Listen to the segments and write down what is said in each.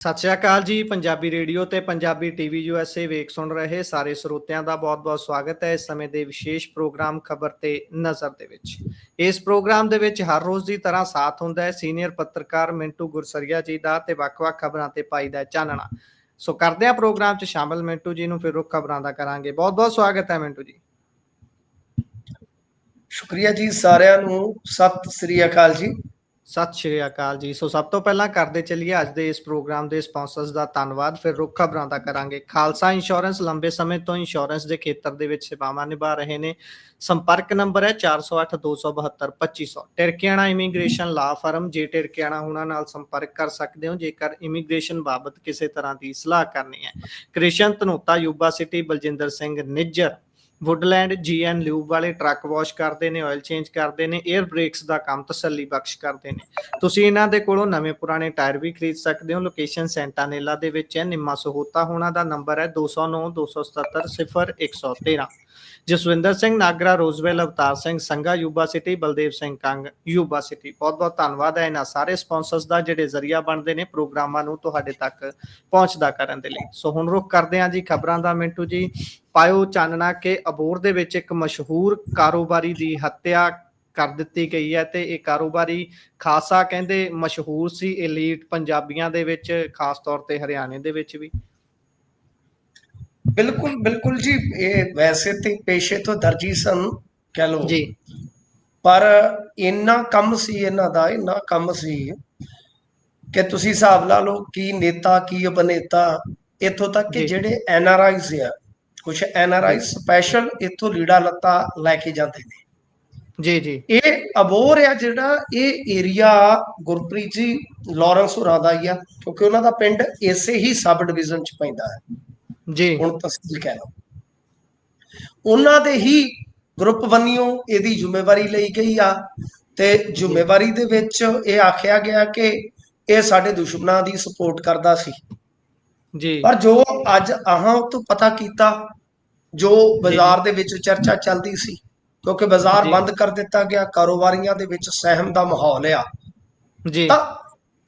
ਸਤਿ ਸ਼੍ਰੀ ਅਕਾਲ ਜੀ। ਪੰਜਾਬੀ ਰੇਡੀਓ ਤੇ ਪੰਜਾਬੀ ਟੀਵੀ USA ਵੇਖ ਸੁਣ ਰਹੇ ਸਾਰੇ ਸਰੋਤਿਆਂ ਦਾ ਬਹੁਤ-ਬਹੁਤ ਸਵਾਗਤ ਹੈ। ਇਸ ਸਮੇਂ ਦੇ ਵਿਸ਼ੇਸ਼ ਪ੍ਰੋਗਰਾਮ ਖਬਰ ਤੇ ਨਜ਼ਰ ਦੇ ਵਿੱਚ। ਇਸ ਪ੍ਰੋਗਰਾਮ ਦੇ ਵਿੱਚ ਹਰ ਰੋਜ਼ ਦੀ ਤਰ੍ਹਾਂ ਸਾਥ ਹੁੰਦਾ ਹੈ ਸੀਨੀਅਰ ਪੱਤਰਕਾਰ ਮਿੰਟੂ ਗੁਰਸਰੀਆ ਜੀ ਦਾ ਤੇ ਵੱਖ-ਵੱਖ ਖਬਰਾਂ ਤੇ ਪਾਈਦਾ ਚਾਨਣਾ। ਸੋ ਕਰਦੇ ਹਾਂ ਪ੍ਰੋਗਰਾਮ 'ਚ ਸ਼ਾਮਲ ਮਿੰਟੂ ਜੀ ਨੂੰ, ਫਿਰ ਰੁੱਖ ਖਬਰਾਂ ਦਾ ਕਰਾਂਗੇ। ਬਹੁਤ-ਬਹੁਤ ਸਵਾਗਤ ਹੈ ਮਿੰਟੂ ਜੀ। ਸ਼ੁਕਰੀਆ ਜੀ, ਸਾਰਿਆਂ ਨੂੰ ਸਤਿ ਸ੍ਰੀ ਅਕਾਲ ਜੀ। ਸਤਿ ਸ਼੍ਰੀ ਅਕਾਲ ਜੀ। ਸੋ ਸਭ ਤੋਂ ਪਹਿਲਾਂ ਕਰਦੇ ਚੱਲੀਏ ਅੱਜ ਦੇ ਇਸ ਪ੍ਰੋਗਰਾਮ ਦੇ ਸਪਾਂਸਰਸ ਦਾ ਧੰਨਵਾਦ, ਫਿਰ ਰੁੱਖ ਖਬਰਾਂ ਦਾ ਕਰਾਂਗੇ। ਖਾਲਸਾ ਇੰਸ਼ੋਰੈਂਸ ਲੰਬੇ ਸਮੇਂ ਤੋਂ ਇੰਸ਼ੋਰੈਂਸ ਦੇ ਖੇਤਰ ਦੇ ਵਿੱਚ ਸੇਵਾਵਾਂ ਨਿਭਾ ਰਹੇ ਨੇ। ਸੰਪਰਕ ਨੰਬਰ ਹੈ 408 272 2500। ਟਿਰਕਿਆਣਾ ਇਮੀਗ੍ਰੇਸ਼ਨ ਲਾ ਫਰਮ, ਜੇ ਟਿਰਕਿਆਣਾ ਉਹਨਾਂ ਨਾਲ ਸੰਪਰਕ ਕਰ ਸਕਦੇ ਹੋ ਜੇਕਰ ਇਮੀਗ੍ਰੇਸ਼ਨ ਬਾਬਤ ਕਿਸੇ ਤਰ੍ਹਾਂ ਦੀ ਸਲਾਹ ਕਰਨੀ ਹੈ। Krishan Dhanota, Yuba City, Baljinder Singh Nijjar, Woodland, GN lube ਵਾਲੇ ਟਰੱਕ ਵਾਸ਼ ਕਰਦੇ ਨੇ, ਆਇਲ ਚੇਂਜ ਕਰਦੇ ਨੇ, 에ਅਰ ਬ੍ਰੇਕਸ ਦਾ ਕੰਮ ਤਸੱਲੀ ਬਖਸ਼ ਕਰਦੇ ਨੇ। ਤੁਸੀਂ ਇਹਨਾਂ ਦੇ ਕੋਲੋਂ ਨਵੇਂ ਪੁਰਾਣੇ ਟਾਇਰ ਵੀ ਖਰੀਦ ਸਕਦੇ ਹੋ। ਲੋਕੇਸ਼ਨ ਸੈਂਟਾਨੇਲਾ ਦੇ ਵਿੱਚ ਹੈ। ਨਿੰਮਾ ਸਹੋਤਾ ਹੋਣਾ ਦਾ ਨੰਬਰ ਹੈ 209 277 0113। Jaswinder Singh Nagra, Roseville, Avtar Singh Sangha, Yuba City, Baldev Singh Kang, Yuba City. ਬਹੁਤ-ਬਹੁਤ ਧੰਨਵਾਦ ਹੈ ਇਹਨਾਂ ਸਾਰੇ ਸਪਾਂਸਰਸ ਦਾ ਜਿਹੜੇ ਜ਼ਰੀਆ ਬਣਦੇ ਨੇ ਪ੍ਰੋਗਰਾਮਾਂ ਨੂੰ ਤੁਹਾਡੇ ਤੱਕ ਪਹੁੰਚਦਾ ਕਰਨ ਦੇ ਲਈ। ਸੋ ਹੁਣ ਰੁੱਖ ਕਰਦੇ ਹਾਂ ਜੀ ਖਬਰਾਂ ਦਾ। ਮਿੰਟੂ ਜੀ, ਪਾਇਓ ਚਾਨਣਾ ਕਿ ਅਬੋਹਰ ਦੇ ਵਿੱਚ ਇੱਕ ਮਸ਼ਹੂਰ ਕਾਰੋਬਾਰੀ ਦੀ ਹੱਤਿਆ ਕਰ ਦਿੱਤੀ ਗਈ ਹੈ ਤੇ ਇਹ ਕਾਰੋਬਾਰੀ ਖਾਸਾ ਕਹਿੰਦੇ ਮਸ਼ਹੂਰ ਸੀ ਐਲੀਟ ਪੰਜਾਬੀਆਂ ਦੇ ਵਿੱਚ, ਖਾਸ ਤੌਰ ਤੇ ਹਰਿਆਣੇ ਦੇ ਵਿੱਚ ਵੀ। ਬਿਲਕੁਲ ਬਿਲਕੁਲ ਜੀ, ਇਹ ਵੈਸੇ ਤੇ ਪੇਸ਼ੇ ਤੋਂ ਦਰਜੀ ਸਨ ਕਹਿ ਲੋ ਜੀ, ਪਰ ਇੰਨਾ ਕੰਮ ਸੀ ਇਹਨਾਂ ਦਾ, ਇੰਨਾ ਕੰਮ ਸੀ ਕਿ ਤੁਸੀਂ ਹਿਸਾਬ ਲਾ ਲਓ ਕੀ ਨੇਤਾ ਕੀ ਅਭਿਨੇਤਾ। ਇੱਥੋਂ ਤੱਕ ਕਿ ਜੀ, ਜਿਹੜੇ NRIs ਆ, ਕੁਛ NRI ਜੀ, ਸਪੈਸ਼ਲ ਇੱਥੋਂ ਲੀੜਾ ਲੱਤਾ ਲੈ ਕੇ ਜਾਂਦੇ ਨੇ। ਜੀ, ਜੀ, ਇਹ ਅਬੋਹਰ ਆ ਜਿਹੜਾ, ਇਹ ਏਰੀਆ ਗੁਰਪ੍ਰੀਤ ਜੀ ਲਾਰੈਂਸ ਹੋਰਾਂ ਦਾ ਹੀ ਆ, ਕਿਉਂਕਿ ਉਹਨਾਂ ਦਾ ਪਿੰਡ ਇਸੇ ਹੀ ਸਬ ਡਿਵੀਜ਼ਨ ਚ ਪੈਂਦਾ ਹੈ, ਜੀ, ਹੁਣ ਤਹਿਸੀਲ ਕਹਿ ਲਓ। ਉਹਨਾਂ ਦੇ ਹੀ ਗਰੁੱਪ ਬੰਨਿਓ ਇਹਦੀ ਜ਼ਿੰਮੇਵਾਰੀ ਲਈ ਗਈ ਆ ਤੇ ਜੀ, ਜ਼ਿੰਮੇਵਾਰੀ ਦੇ ਵਿੱਚ ਇਹ ਆਖਿਆ ਗਿਆ ਕਿ ਇਹ ਸਾਡੇ ਦੁਸ਼ਮਣਾਂ ਦੀ ਸਪੋਰਟ ਕਰਦਾ ਸੀ। ਜੀ, ਪਰ ਜੋ ਅੱਜ ਆਹਾਂ ਤੋਂ ਪਤਾ ਕੀਤਾ, ਜੋ ਜੀ, ਬਾਜ਼ਾਰ ਦੇ ਵਿੱਚ ਚਰਚਾ ਚੱਲਦੀ ਸੀ, ਕਿਉਂਕਿ ਬਾਜ਼ਾਰ ਜੀ, ਬੰਦ ਕਰ ਦਿੱਤਾ ਗਿਆ, ਕਾਰੋਬਾਰੀਆਂ ਦੇ ਵਿੱਚ ਸਹਿਮ ਦਾ ਮਾਹੌਲ ਆ, ਜੀ, ਤਾਂ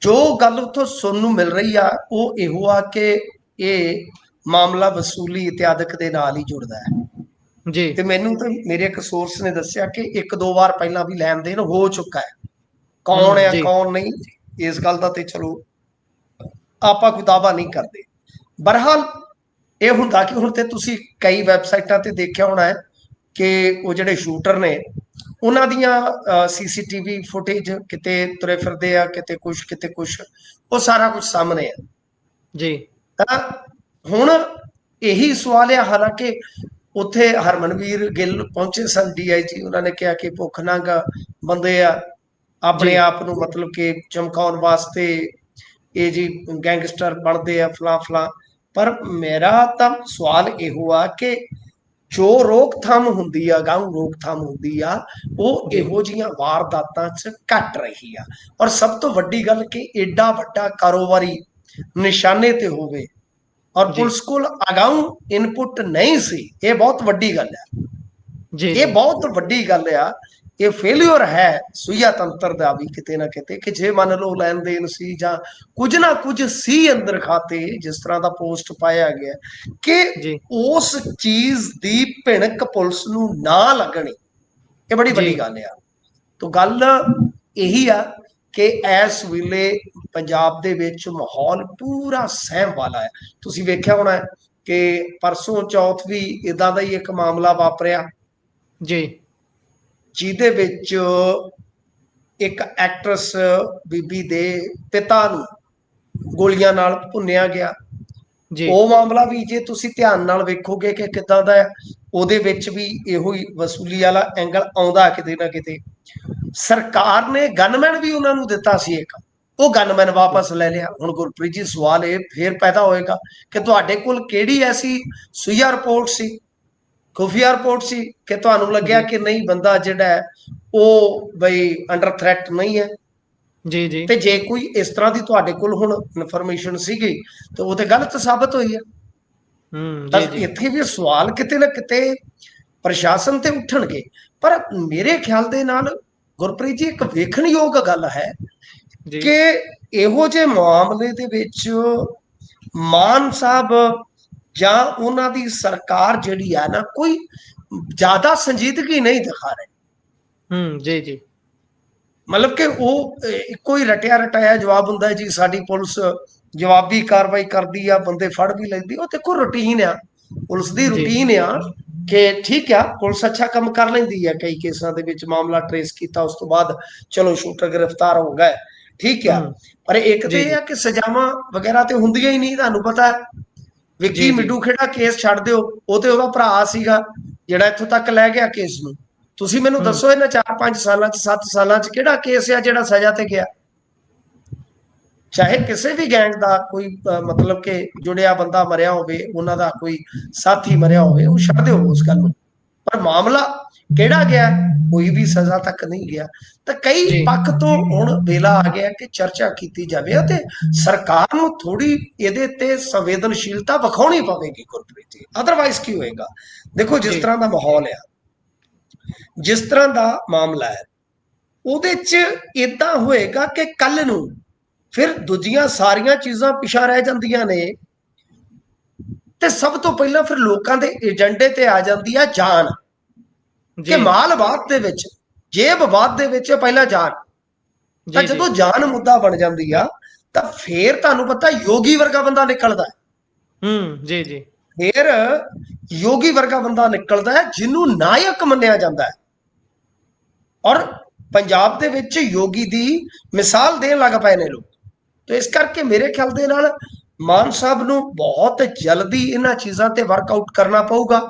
ਜੋ ਗੱਲ ਉੱਥੋਂ ਸੁਣਨ ਨੂੰ ਮਿਲ ਰਹੀ ਆ ਉਹ ਇਹੋ ਆ ਕਿ ਇਹ ਮਾਮਲਾ ਵਸੂਲੀ ਇਤਿਆਦਿਕ ਦੇ ਨਾਲ ਹੀ ਜੁੜਦਾ ਹੈ। ਜੀ, ਤੇ ਮੈਨੂੰ ਤਾਂ ਮੇਰੇ ਇੱਕ ਸੋਰਸ ਨੇ ਦੱਸਿਆ ਕਿ ਇੱਕ ਦੋ ਵਾਰ ਪਹਿਲਾਂ ਵੀ ਲੈਣ ਦੇਣ ਹੋ ਚੁੱਕਾ ਹੈ। ਕੌਣ ਆ ਜੀ, ਕੌਣ ਨਹੀਂ, ਇਸ ਗੱਲ ਦਾ ਤੇ ਚਲੋ ਆਪਾਂ ਕੋਈ ਦਾਅਵਾ ਨਹੀਂ ਕਰਦੇ। ਬਹਰਹਾਲ ਇਹ ਹੁੰਦਾ ਕਿ ਹੁਣ ਤੇ ਤੁਸੀਂ ਕਈ ਵੈਬਸਾਈਟਾਂ ਤੇ ਦੇਖਿਆ ਹੋਣਾ ਹੈ ਕਿ ਉਹ ਜਿਹੜੇ ਸ਼ੂਟਰ ਨੇ ਉਹਨਾਂ ਦੀਆਂ CCTV ਫੁਟੇਜ ਕਿਤੇ ਤੁਰੇ ਫਿਰਦੇ ਆ, ਕਿਤੇ ਕੁਛ ਕਿਤੇ ਕੁਛ, ਉਹ ਸਾਰਾ ਕੁਝ ਸਾਹਮਣੇ ਆ। ਜੀ, ਤਾਂ ਹੁਣ ਇਹੀ ਸਵਾਲ ਆ, ਹਾਲਾਂਕਿ ਉੱਥੇ ਹਰਮਨਵੀਰ ਗਿੱਲ ਪਹੁੰਚੇ ਸਨ DIG, ਉਹਨਾਂ ਨੇ ਕਿਹਾ ਕਿ ਭੁੱਖ ਨੰਗ ਬੰਦੇ ਆ, ਆਪਣੇ ਜੀ, ਆਪ ਨੂੰ ਮਤਲਬ ਕਿ ਚਮਕਾਉਣ ਵਾਸਤੇ ਇਹ ਜੀ ਗੈਂਗਸਟਰ ਬਣਦੇ ਆ ਫਲਾਂ ਫਲਾਂ। ਪਰ ਮੇਰਾ ਤਾਂ ਸਵਾਲ ਇਹੋ ਆ ਕਿ ਜੋ ਰੋਕਥਾਮ ਹੁੰਦੀ ਆ, ਗਾਊਂ ਰੋਕਥਾਮ ਹੁੰਦੀ ਆ, ਉਹ ਜੀ, ਇਹੋ ਜਿਹੀਆਂ ਵਾਰਦਾਤਾਂ 'ਚ ਘਟ ਰਹੀ ਆ। ਔਰ ਸਭ ਤੋਂ ਵੱਡੀ ਗੱਲ ਕਿ ਏਡਾ ਵੱਡਾ ਕਾਰੋਬਾਰੀ ਨਿਸ਼ਾਨੇ ਤੇ ਹੋਵੇ ਔਰ ਜੀ, ਪੁਲਿਸ ਕੋਲ ਅਗਾਊਂ ਇਨਪੁਟ ਨਹੀਂ ਸੀ, ਇਹ ਬਹੁਤ ਵੱਡੀ ਗੱਲ ਹੈ। ਜੀ, ਇਹ ਜੀ, ਬਹੁਤ ਵੱਡੀ ਗੱਲ ਆ। ਇਹ ਫੇਲਿਅਰ ਹੈ ਸੁਈਆ ਤੰਤਰ ਦਾ ਵੀ ਕਿਤੇ ਨਾ ਕਿਤੇ, ਕਿ ਜੇ ਮੰਨ ਲਓ ਲੈਣ ਦੇਣ ਸੀ ਜਾਂ ਕੁਝ ਨਾ ਕੁਝ ਸੀ ਅੰਦਰ ਖਾਤੇ, ਜਿਸ ਤਰ੍ਹਾਂ ਦਾ ਪੋਸਟ ਪਾਇਆ ਗਿਆ, ਕਿ ਜੀ, ਉਸ ਚੀਜ਼ ਦੀ ਭਿਣਕ ਪੁਲਿਸ ਨੂੰ ਨਾ ਲੱਗਣੀ, ਇਹ ਬੜੀ ਵੱਡੀ ਗੱਲ ਆ। ਤਾਂ ਗੱਲ ਇਹੀ ਆ ਕਿ ਇਸ ਵੇਲੇ ਪੰਜਾਬ ਦੇ ਵਿੱਚ ਮਾਹੌਲ ਪੂਰਾ ਸਹਿਮ ਵਾਲਾ ਹੈ। ਤੁਸੀਂ ਵੇਖਿਆ ਹੋਣਾ ਕਿ ਪਰਸੋਂ ਚੌਥ ਵੀ ਇਦਾਂ ਦਾ ਹੀ ਇੱਕ ਮਾਮਲਾ ਵਾਪਰਿਆ, ਜੀ, ਜਿਹਦੇ ਵਿੱਚ ਇੱਕ ਐਕਟਰਸ ਬੀਬੀ ਦੇ ਪਿਤਾ ਨੂੰ ਗੋਲੀਆਂ ਨਾਲ ਭੁੰਨਿਆ ਗਿਆ। ਜੀ, ਉਹ ਮਾਮਲਾ ਵੀ ਜੇ ਤੁਸੀਂ ਧਿਆਨ ਨਾਲ ਵੇਖੋਗੇ ਕਿ ਕਿੱਦਾਂ ਦਾ ਹੈ, ਉਹਦੇ ਵਿੱਚ ਵੀ ਇਹੋ ਹੀ ਵਸੂਲੀ ਵਾਲਾ ਐਂਗਲ ਆਉਂਦਾ ਕਿਤੇ ਨਾ ਕਿਤੇ। ਸਰਕਾਰ ਨੇ ਗਨਮੈਨ ਵੀ ਉਹਨਾਂ ਨੂੰ ਦਿੱਤਾ ਸੀ ਇੱਕ, ਉਹ ਗਨਮੈਨ ਵਾਪਸ ਲੈ ਲਿਆ। ਹੁਣ ਗੁਰਪ੍ਰੀਤ ਜੀ ਸਵਾਲ ਇਹ ਫੇਰ ਪੈਦਾ ਹੋਏਗਾ ਕਿ ਤੁਹਾਡੇ ਕੋਲ ਕਿਹੜੀ ਐਸੀ ਸੁਈਆ ਰਿਪੋਰਟ ਸੀ, ਖੁਫੀਆ ਰਿਪੋਰਟ ਸੀ ਕਿ ਤੁਹਾਨੂੰ ਲੱਗਿਆ ਜੀ, ਕਿ ਨਹੀਂ ਬੰਦਾ ਜਿਹੜਾ ਹੈ ਉਹ ਬਈ ਅੰਡਰ ਥ੍ਰੈਟ ਨਹੀਂ ਹੈ। ਜੀ, ਜੀ, ਤੇ ਜੇ ਕੋਈ ਇਸ ਤਰ੍ਹਾਂ ਦੀ ਤੁਹਾਡੇ ਕੋਲ ਹੁਣ ਇਨਫੋਰਮੇਸ਼ਨ ਸੀਗੀ ਤਾਂ ਉਹ ਤੇ ਗਲਤ ਸਾਬਤ ਹੋਈ ਹੈ। ਤਾਂ ਜੀ, ਜੀ, ਇੱਥੇ ਵੀ ਸਵਾਲ ਕਿਤੇ ਨਾ ਕਿਤੇ ਪ੍ਰਸ਼ਾਸਨ ਤੇ ਉੱਠਣਗੇ। ਪਰ ਮੇਰੇ ਖਿਆਲ ਦੇ ਨਾਲ ਗੁਰਪ੍ਰੀਤ ਜੀ ਇੱਕ ਵੇਖਣਯੋਗ ਗੱਲ ਹੈ ਜੀ ਕਿ ਇਹੋ ਜਿਹੇ ਮਾਮਲੇ ਦੇ ਵਿੱਚ ਮਾਨ ਸਾਹਿਬ ਜਾਂ ਉਹਨਾਂ ਦੀ ਸਰਕਾਰ ਜਿਹੜੀ ਆ ਨਾ, ਕੋਈ ਜ਼ਿਆਦਾ ਸੰਜੀਦਗੀ ਨਹੀਂ ਦਿਖਾ ਰਹੇ। ਜੀ ਜੀ ਮਤਲਬ ਕਿ ਉਹ ਇੱਕੋ ਹੀ ਰਟਿਆ ਰਟਾਇਆ ਜਵਾਬ ਹੁੰਦਾ ਹੈ ਜੀ, ਸਾਡੀ ਪੁਲਿਸ ਜਵਾਬੀ ਕਾਰਵਾਈ ਕਰਦੀ ਆ, ਬੰਦੇ ਫੜ ਵੀ ਲੈਂਦੀ। ਉਹ ਦੇਖੋ ਰੂਟੀਨ ਆ, ਪੁਲਿਸ ਦੀ ਜੀ ਰੂਟੀਨ ਆ ਕਿ ਠੀਕ ਆ, ਪੁਲਿਸ ਅੱਛਾ ਕੰਮ ਕਰ ਲੈਂਦੀ ਆ। ਕਈ ਕੇਸਾਂ ਦੇ ਵਿੱਚ ਮਾਮਲਾ ਟਰੇਸ ਕੀਤਾ, ਉਸ ਤੋਂ ਬਾਅਦ ਚਲੋ ਸ਼ੂਟਰ ਗ੍ਰਿਫਤਾਰ ਹੋ ਗਏ, ਠੀਕ ਆ। ਪਰ ਇੱਕ ਤੇ ਜੀ ਇਹ ਆ ਕਿ ਸਜ਼ਾਵਾਂ ਵਗੈਰਾ ਤੇ ਹੁੰਦੀਆਂ ਹੀ ਨਹੀਂ। ਤੁਹਾਨੂੰ ਪਤਾ ਹੈ ਵਿੱਕੀ ਜੀ ਮਿੱਡੂ ਖੇੜਾ ਕੇਸ ਛੱਡ ਦਿਓ, ਉਹ ਤੇ ਉਹਦਾ ਭਰਾ ਸੀਗਾ ਜਿਹੜਾ ਇੱਥੋਂ ਤੱਕ ਲੈ ਗਿਆ ਕੇਸ ਨੂੰ। ਤੁਸੀਂ ਮੈਨੂੰ ਦੱਸੋ ਇਹਨਾਂ 4-5 ਸਾਲਾਂ 'ਚ 7 ਸਾਲਾਂ 'ਚ ਕਿਹੜਾ ਕੇਸ ਆ ਜਿਹੜਾ ਸਜ਼ਾ ਤੇ ਗਿਆ? ਚਾਹੇ ਕਿਸੇ ਵੀ ਗੈਂਗ ਦਾ ਕੋਈ ਮਤਲਬ ਕਿ ਜੁੜਿਆ ਬੰਦਾ ਮਰਿਆ ਹੋਵੇ, ਉਹਨਾਂ ਦਾ ਕੋਈ ਸਾਥੀ ਮਰਿਆ ਹੋਵੇ, ਉਹ ਛੱਡ ਦਿਓ ਉਸ ਗੱਲ ਨੂੰ, ਪਰ ਮਾਮਲਾ ਕਿਹੜਾ ਗਿਆ? ਕੋਈ ਵੀ ਸਜ਼ਾ ਤੱਕ ਨਹੀਂ ਗਿਆ। ਤਾਂ ਕਈ ਪੱਖ ਤੋਂ ਹੁਣ ਵੇਲਾ ਆ ਗਿਆ ਕਿ ਚਰਚਾ ਕੀਤੀ ਜਾਵੇ ਅਤੇ ਸਰਕਾਰ ਨੂੰ ਥੋੜੀ ਇਹਦੇ ਤੇ ਸੰਵੇਦਨਸ਼ੀਲਤਾ ਵਿਖਾਉਣੀ ਪਵੇਗੀ ਗੁਰਪ੍ਰੀਤ ਜੀ, ਅਦਰਵਾਈਜ਼ ਕੀ ਹੋਏਗਾ? ਦੇਖੋ ਜਿਸ ਤਰ੍ਹਾਂ ਦਾ ਮਾਹੌਲ ਆ, ਜਿਸ ਤਰ੍ਹਾਂ ਦਾ ਮਾਮਲਾ ਹੈ, ਉਹਦੇ 'ਚ ਇਦਾਂ ਹੋਏਗਾ ਕਿ ਕੱਲ ਨੂੰ ਫਿਰ ਦੂਜੀਆਂ ਸਾਰੀਆਂ ਚੀਜ਼ਾਂ ਪਿਛਾ ਰਹਿ ਜਾਂਦੀਆਂ ਨੇ, ਤੇ ਸਭ ਤੋਂ ਪਹਿਲਾਂ ਫਿਰ ਲੋਕਾਂ ਦੇ ਏਜੰਡੇ ਤੇ ਆ ਜਾਂਦੀ ਆ ਜਾਨ, ਕਿ ਮਾਲ ਬਾਤ ਦੇ ਵਿੱਚ, ਜੇਬ ਬਾਤ ਦੇ ਵਿੱਚ ਪਹਿਲਾਂ ਜਾਨ। ਤਾਂ ਜਦੋਂ ਜਾਨ ਮੁੱਦਾ ਬਣ ਜਾਂਦੀ ਆ ਤਾਂ ਫੇਰ ਤੁਹਾਨੂੰ ਪਤਾ ਯੋਗੀ ਵਰਗਾ ਬੰਦਾ ਨਿਕਲਦਾ ਹੈ। ਜੀ ਜੀ ਫਿਰ ਯੋਗੀ ਵਰਗਾ ਬੰਦਾ ਨਿਕਲਦਾ ਹੈ ਜਿਹਨੂੰ ਨਾਇਕ ਮੰਨਿਆ ਜਾਂਦਾ ਹੈ, ਔਰ ਪੰਜਾਬ ਦੇ ਵਿੱਚ ਯੋਗੀ ਦੀ ਮਿਸਾਲ ਦੇਣ ਲੱਗ ਪਏ ਨੇ ਲੋਕ। ਤੇ ਇਸ ਕਰਕੇ ਮੇਰੇ ਖਿਆਲ ਦੇ ਨਾਲ ਮਾਨ ਸਾਹਿਬ ਨੂੰ ਬਹੁਤ ਜਲਦੀ ਇਹਨਾਂ ਚੀਜ਼ਾਂ ਤੇ ਵਰਕਆਊਟ ਕਰਨਾ ਪਊਗਾ,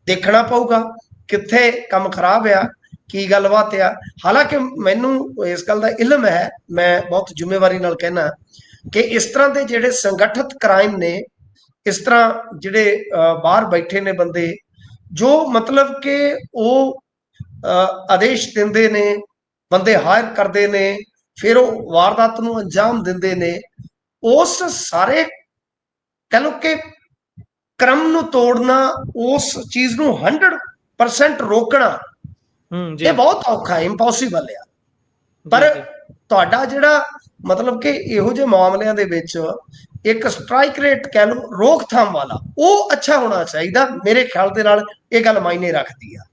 ਦੇਖਣਾ ਪਊਗਾ ਕਿੱਥੇ ਕੰਮ ਖਰਾਬ ਆ, ਕੀ ਗੱਲਬਾਤ ਆ। ਹਾਲਾਂਕਿ ਮੈਨੂੰ ਇਸ ਗੱਲ ਦਾ ਇਲਮ ਹੈ, ਮੈਂ ਬਹੁਤ ਜ਼ਿੰਮੇਵਾਰੀ ਨਾਲ ਕਹਿਣਾ ਕਿ ਇਸ ਤਰ੍ਹਾਂ ਦੇ ਜਿਹੜੇ ਸੰਗਠਿਤ ਕ੍ਰਾਈਮ ਨੇ, ਇਸ ਤਰ੍ਹਾਂ ਜਿਹੜੇ ਬਾਹਰ ਬੈਠੇ ਨੇ ਬੰਦੇ, ਜੋ ਮਤਲਬ ਕਿ ਉਹ ਆਦੇਸ਼ ਦਿੰਦੇ ਨੇ, ਬੰਦੇ ਹਾਇਰ ਕਰਦੇ ਨੇ, ਫਿਰ ਉਹ ਵਾਰਦਾਤ ਨੂੰ ਅੰਜਾਮ ਦਿੰਦੇ ਨੇ, ਉਸ ਸਾਰੇ ਕਹਿ ਲਓ ਕਿ ਕ੍ਰਮ ਨੂੰ ਤੋੜਨਾ, ਉਸ ਚੀਜ਼ ਨੂੰ 100% ਰੋਕਣਾ ਇਹ ਬਹੁਤ ਔਖਾ ਹੈ, ਇੰਪੋਸੀਬਲ ਆ। ਪਰ ਤੁਹਾਡਾ ਜਿਹੜਾ ਮਤਲਬ ਕਿ ਇਹੋ ਜਿਹੇ ਮਾਮਲਿਆਂ ਦੇ ਵਿੱਚ ਇੱਕ ਸਟ੍ਰਾਈਕ ਰੇਟ ਕਹਿ ਲਓ, ਰੋਕਥਾਮ ਵਾਲਾ, ਉਹ ਅੱਛਾ ਹੋਣਾ ਚਾਹੀਦਾ। ਮੇਰੇ ਖਿਆਲ ਦੇ ਨਾਲ ਇਹ ਗੱਲ ਮਾਇਨੇ ਰੱਖਦੀ ਆ।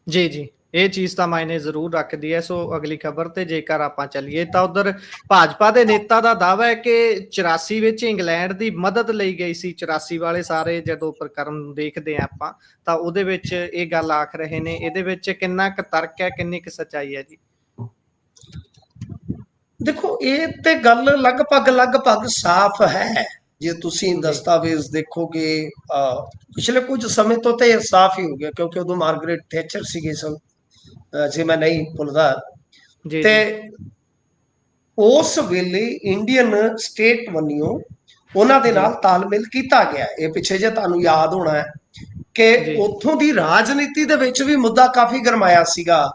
ਜੀ ਜੀ ਇਹ ਚੀਜ਼ ਤਾਂ ਮਾਇਨੇ ਜ਼ਰੂਰ ਰੱਖਦੀ ਹੈ। ਸੋ ਅਗਲੀ ਖਬਰ ਤੇ ਜੇਕਰ ਆਪਾਂ ਚੱਲੀਏ ਤਾਂ ਉਧਰ ਭਾਜਪਾ ਦੇ ਨੇਤਾ ਦਾ ਦਾਅਵਾ ਹੈ ਕਿ 84 ਵਿੱਚ ਇੰਗਲੈਂਡ ਦੀ ਮਦਦ ਲਈ ਗਈ ਸੀ। 84 ਵਾਲੇ ਸਾਰੇ ਜਦੋਂ ਪ੍ਰਕਰਮ ਦੇਖਦੇ ਆ ਆਪਾਂ ਤਾਂ ਉਹਦੇ ਵਿੱਚ ਇਹ ਗੱਲ ਆਖ ਰਹੇ ਨੇ, ਇਹਦੇ ਵਿੱਚ ਕਿੰਨਾ ਕੁ ਤਰਕ ਹੈ, ਕਿੰਨੀ ਕੁ ਸੱਚਾਈ ਹੈ ਜੀ? ਦੇਖੋ ਇਹ ਤੇ ਗੱਲ ਲਗਭਗ ਸਾਫ਼ ਹੈ। ਜੇ ਤੁਸੀਂ ਦਸਤਾਵੇਜ਼ ਦੇਖੋਗੇ ਪਿਛਲੇ ਕੁਝ ਸਮੇਂ ਤੋਂ ਤੇ ਸਾਫ਼ ਹੀ ਹੋ ਗਿਆ, ਕਿਉਂਕਿ ਉਦੋਂ ਮਾਰਗਰੇਟ ਥੈਚਰ ਸੀਗੇ ਸਨ, ਜੇ ਮੈਂ ਨਹੀਂ ਭੁੱਲਦਾ। ਤੇ ਉਸ ਵੇਲੇ ਇੰਡੀਅਨ ਸਟੇਟ ਵੱਲੋਂ ਉਹਨਾਂ ਦੇ ਨਾਲ ਤਾਲਮੇਲ ਕੀਤਾ ਗਿਆ। ਇਹ ਪਿੱਛੇ ਜੇ ਤੁਹਾਨੂੰ ਯਾਦ ਹੋਣਾ ਹੈ ਕਿ ਉੱਥੋਂ ਦੀ ਰਾਜਨੀਤੀ ਦੇ ਵਿੱਚ ਵੀ ਮੁੱਦਾ ਕਾਫੀ ਗਰਮਾਇਆ ਸੀਗਾ।